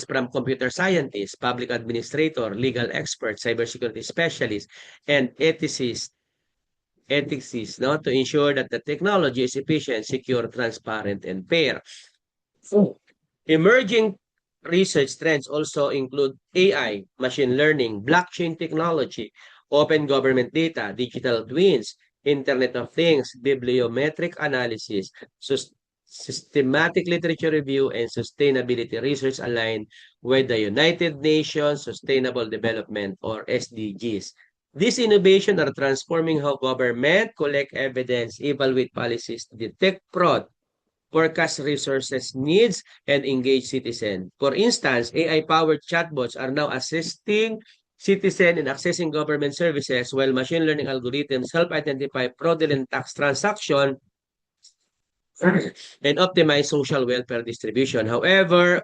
from computer scientists, public administrator, legal experts, cybersecurity specialists, and ethicists, no, to ensure that the technology is efficient, secure, transparent, and fair. Emerging research trends also include AI, machine learning, blockchain technology, open government data, digital twins, Internet of Things, bibliometric analysis, systematic literature review, and sustainability research aligned with the United Nations Sustainable Development or SDGs. These innovations are transforming how government collect evidence, evaluate policies, detect fraud, forecast resources needs, and engage citizens. For instance, AI-powered chatbots are now assisting citizens in accessing government services, while machine learning algorithms help identify fraudulent tax transactions and optimize social welfare distribution. However,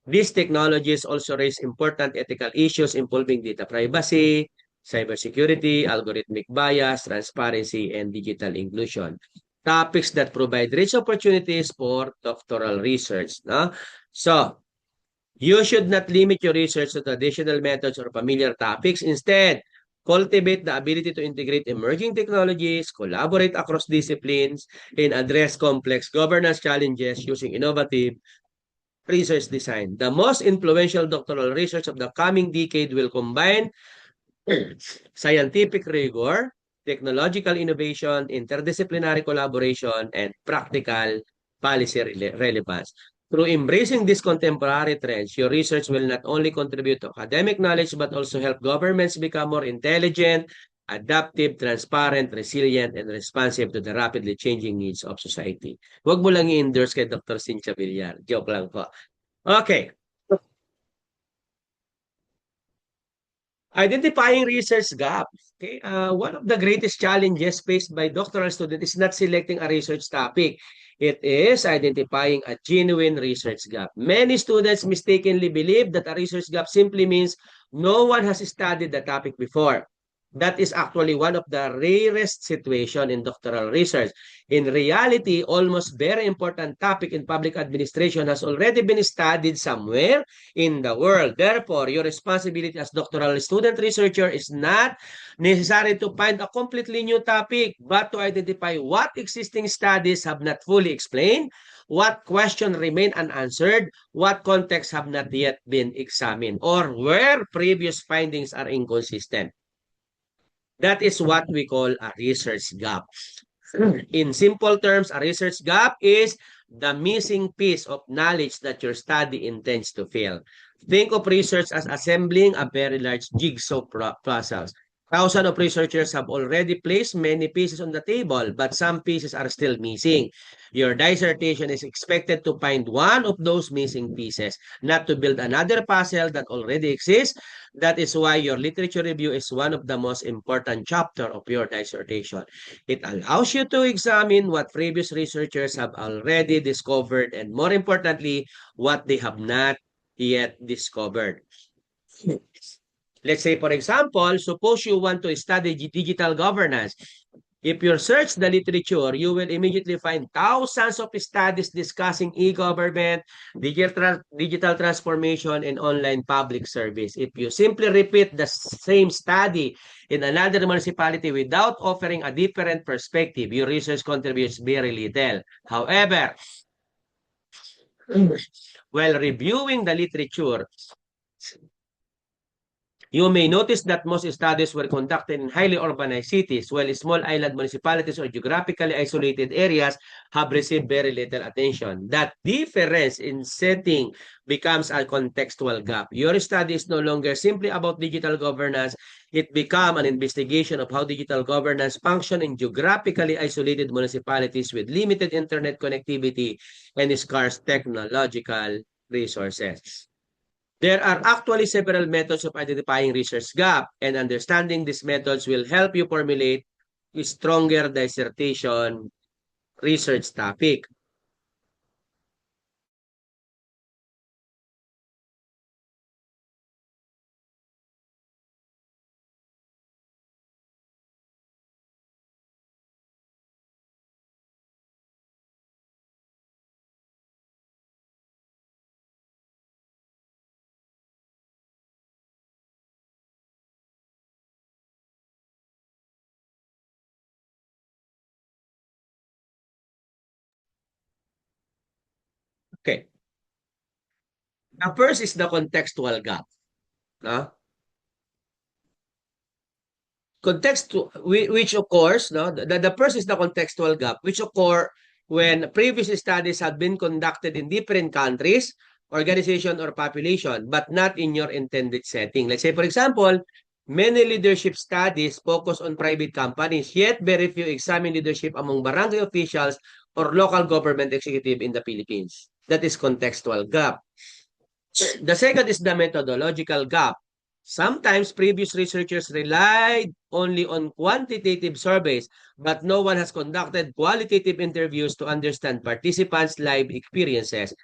these technologies also raise important ethical issues involving data privacy, cybersecurity, algorithmic bias, transparency, and digital inclusion. Topics that provide rich opportunities for doctoral research. No? So, you should not limit your research to traditional methods or familiar topics. Instead, cultivate the ability to integrate emerging technologies, collaborate across disciplines, and address complex governance challenges using innovative research design. The most influential doctoral research of the coming decade will combine scientific rigor, technological innovation, interdisciplinary collaboration, and practical policy relevance. Through embracing these contemporary trends, your research will not only contribute to academic knowledge but also help governments become more intelligent, adaptive, transparent, resilient, and responsive to the rapidly changing needs of society. Huwag mo lang i-endorse kay Dr. Cynthia Villar. Joke lang po. Okay. Identifying research gap. Okay, one of the greatest challenges faced by doctoral students is not selecting a research topic. It is identifying a genuine research gap. Many students mistakenly believe that a research gap simply means no one has studied the topic before. That is actually one of the rarest situation in doctoral research. In reality, almost very important topic in public administration has already been studied somewhere in the world. Therefore, your responsibility as doctoral student researcher is not necessary to find a completely new topic, but to identify what existing studies have not fully explained, what questions remain unanswered, what contexts have not yet been examined, or where previous findings are inconsistent. That is what we call a research gap. In simple terms, a research gap is the missing piece of knowledge that your study intends to fill. Think of research as assembling a very large jigsaw puzzle. Thousands of researchers have already placed many pieces on the table, but some pieces are still missing. Your dissertation is expected to find one of those missing pieces, not to build another puzzle that already exists. That is why your literature review is one of the most important chapter of your dissertation. It allows you to examine what previous researchers have already discovered and, more importantly, what they have not yet discovered. Let's say, for example, suppose you want to study digital governance. If you search the literature, you will immediately find thousands of studies discussing e-government, digital transformation, and online public service. If you simply repeat the same study in another municipality without offering a different perspective, your research contributes very little. However, while reviewing the literature, you may notice that most studies were conducted in highly urbanized cities, while small island municipalities or geographically isolated areas have received very little attention. That difference in setting becomes a contextual gap. Your study is no longer simply about digital governance. It becomes an investigation of how digital governance function in geographically isolated municipalities with limited internet connectivity and scarce technological resources. There are actually several methods of identifying research gap, and understanding these methods will help you formulate a stronger dissertation research topic. Okay. The first is the contextual gap. No? Which occurs, no? The first is the contextual gap, which occur when previous studies have been conducted in different countries, organization, or population, but not in your intended setting. Let's say, for example, many leadership studies focus on private companies, yet very few examine leadership among barangay officials or local government executive in the Philippines. That is contextual gap. The second is the methodological gap. Sometimes previous researchers relied only on quantitative surveys, but no one has conducted qualitative interviews to understand participants' live experiences.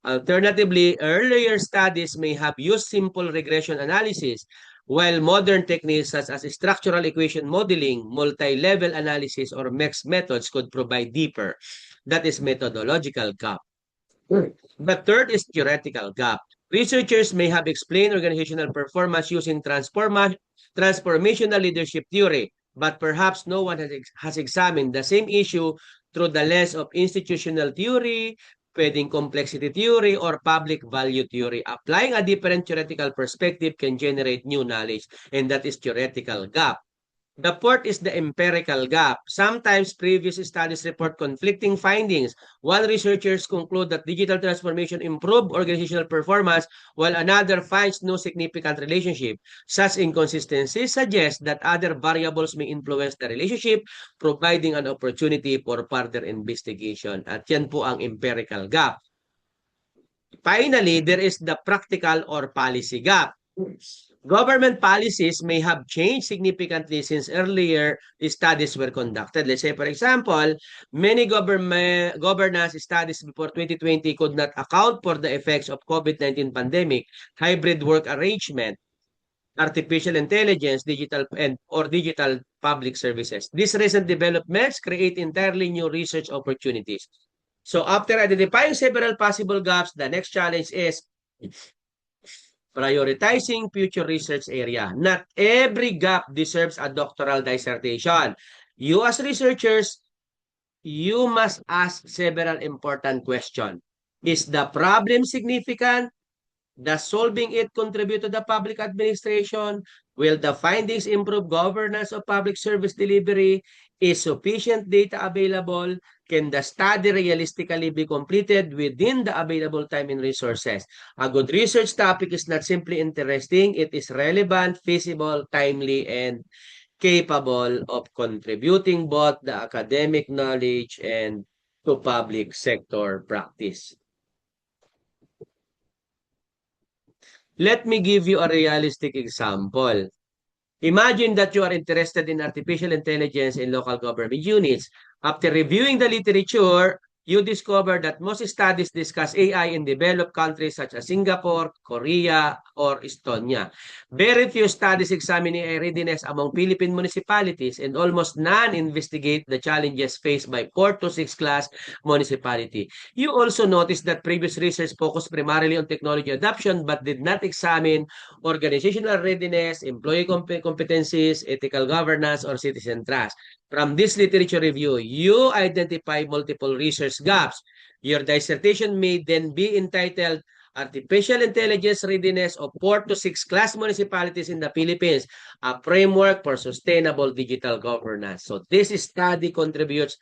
Alternatively, earlier studies may have used simple regression analysis, while modern techniques such as structural equation modeling, multi-level analysis, or mixed methods could provide deeper. That is methodological gap. The third is theoretical gap. Researchers may have explained organizational performance using transformational leadership theory, but perhaps no one has examined the same issue through the lens of institutional theory, pwedeng complexity theory, or public value theory. Applying a different theoretical perspective can generate new knowledge, and that is theoretical gap. The fourth is the empirical gap. Sometimes previous studies report conflicting findings. One researchers conclude that digital transformation improved organizational performance, while another finds no significant relationship. Such inconsistencies suggest that other variables may influence the relationship, providing an opportunity for further investigation. At yan po ang empirical gap. Finally, there is the practical or policy gap. Government policies may have changed significantly since earlier studies were conducted. Let's say, for example, many governance studies before 2020 could not account for the effects of COVID-19 pandemic, hybrid work arrangement, artificial intelligence, digital public services. These recent developments create entirely new research opportunities. So after identifying several possible gaps, the next challenge is prioritizing future research area. Not every gap deserves a doctoral dissertation. You as researchers, you must ask several important questions. Is the problem significant? Does solving it contribute to the public administration? Will the findings improve governance of public service delivery? Is sufficient data available? Can the study realistically be completed within the available time and resources? A good research topic is not simply interesting, it is relevant, feasible, timely, and capable of contributing both the academic knowledge and to public sector practice. Let me give you a realistic example. Imagine that you are interested in artificial intelligence in local government units. After reviewing the literature, you discover that most studies discuss AI in developed countries such as Singapore, Korea, or Estonia. Very few studies examine AI readiness among Philippine municipalities, and almost none investigate the challenges faced by 4 to 6 class municipality. You also notice that previous research focused primarily on technology adoption but did not examine organizational readiness, employee competencies, ethical governance, or citizen trust. From this literature review, you identify multiple research gaps. Your dissertation may then be entitled Artificial Intelligence Readiness of 4 to 6 Class Municipalities in the Philippines, a Framework for Sustainable Digital Governance. So this study contributes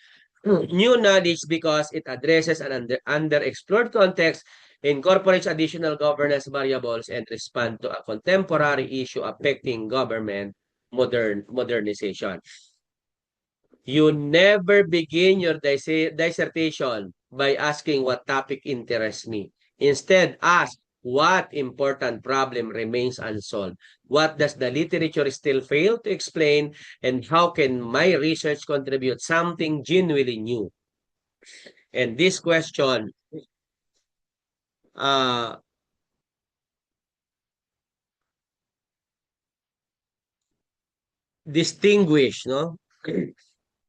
new knowledge because it addresses an underexplored context, incorporates additional governance variables, and respond to a contemporary issue affecting government modernization. You never begin your dissertation by asking what topic interests me. Instead, ask what important problem remains unsolved. What does the literature still fail to explain? And how can my research contribute something genuinely new? And this question, uh, distinguish, no?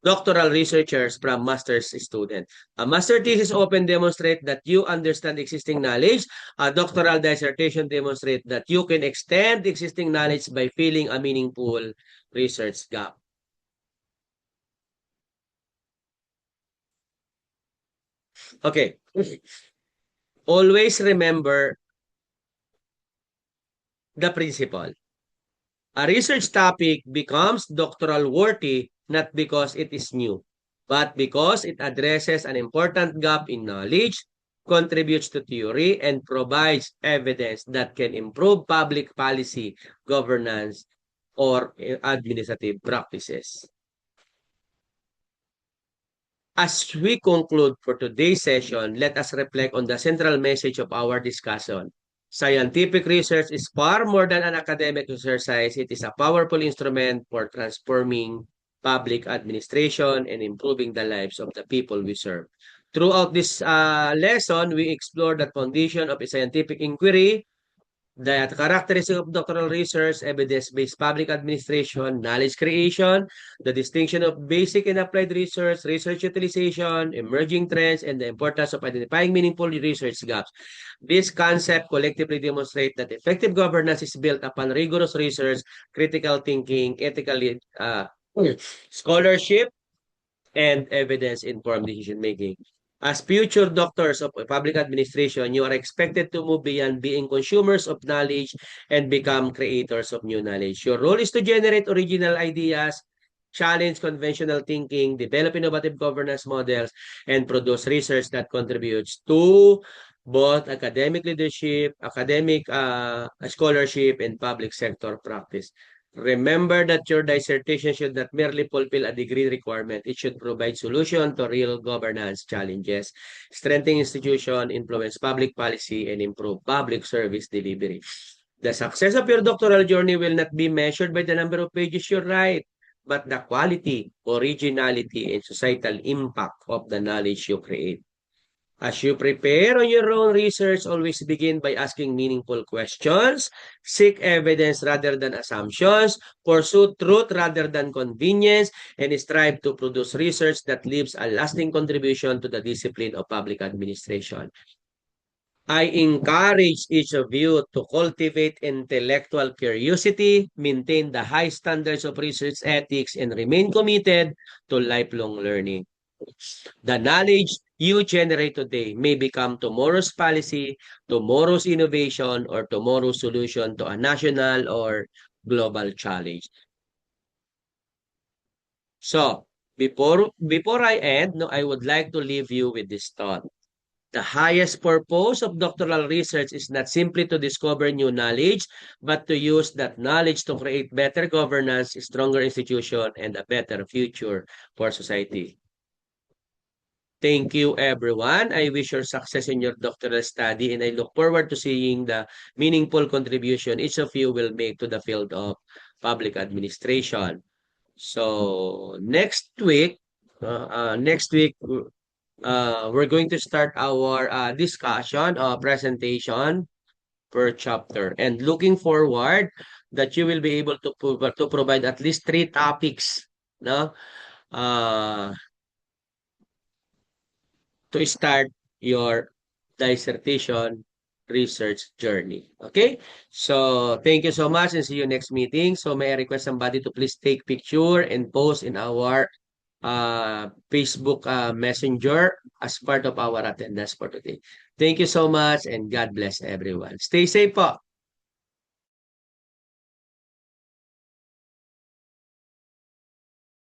Doctoral researchers from master's student. A master thesis often demonstrate that you understand existing knowledge. A doctoral dissertation demonstrate that you can extend existing knowledge by filling a meaningful research gap. Okay. Always remember the principle. A research topic becomes doctoral worthy not because it is new, but because it addresses an important gap in knowledge, contributes to theory, and provides evidence that can improve public policy, governance, or administrative practices. As we conclude for today's session, let us reflect on the central message of our discussion. Scientific research is far more than an academic exercise. It is a powerful instrument for transforming public administration and improving the lives of the people we serve. Throughout this lesson, we explore the foundation of a scientific inquiry, the characteristics of doctoral research, evidence-based public administration, knowledge creation, the distinction of basic and applied research, research utilization, emerging trends, and the importance of identifying meaningful research gaps. This concept collectively demonstrate that effective governance is built upon rigorous research, critical thinking, ethical scholarship, and evidence-informed decision-making. As future doctors of public administration, you are expected to move beyond being consumers of knowledge and become creators of new knowledge. Your role is to generate original ideas, challenge conventional thinking, develop innovative governance models, and produce research that contributes to both academic leadership, academic scholarship, and public sector practice. Remember that your dissertation should not merely fulfill a degree requirement. It should provide solution to real governance challenges, strengthen institution, influence public policy, and improve public service delivery. The success of your doctoral journey will not be measured by the number of pages you write, but the quality, originality, and societal impact of the knowledge you create. As you prepare on your own research, always begin by asking meaningful questions, seek evidence rather than assumptions, pursue truth rather than convenience, and strive to produce research that leaves a lasting contribution to the discipline of public administration. I encourage each of you to cultivate intellectual curiosity, maintain the high standards of research ethics, and remain committed to lifelong learning. The knowledge you generate today may become tomorrow's policy, tomorrow's innovation, or tomorrow's solution to a national or global challenge. So, before I end, no, I would like to leave you with this thought. The highest purpose of doctoral research is not simply to discover new knowledge, but to use that knowledge to create better governance, stronger institution, and a better future for society. Thank you, everyone. I wish you success in your doctoral study, and I look forward to seeing the meaningful contribution each of you will make to the field of public administration. So next week, we're going to start our discussion, presentation per chapter. And looking forward that you will be able to provide at least 3 topics, no? Uh, to start your dissertation research journey. Okay? So, thank you so much and see you next meeting. So, may I request somebody to please take picture and post in our Facebook Messenger as part of our attendance for today. Thank you so much and God bless everyone. Stay safe po.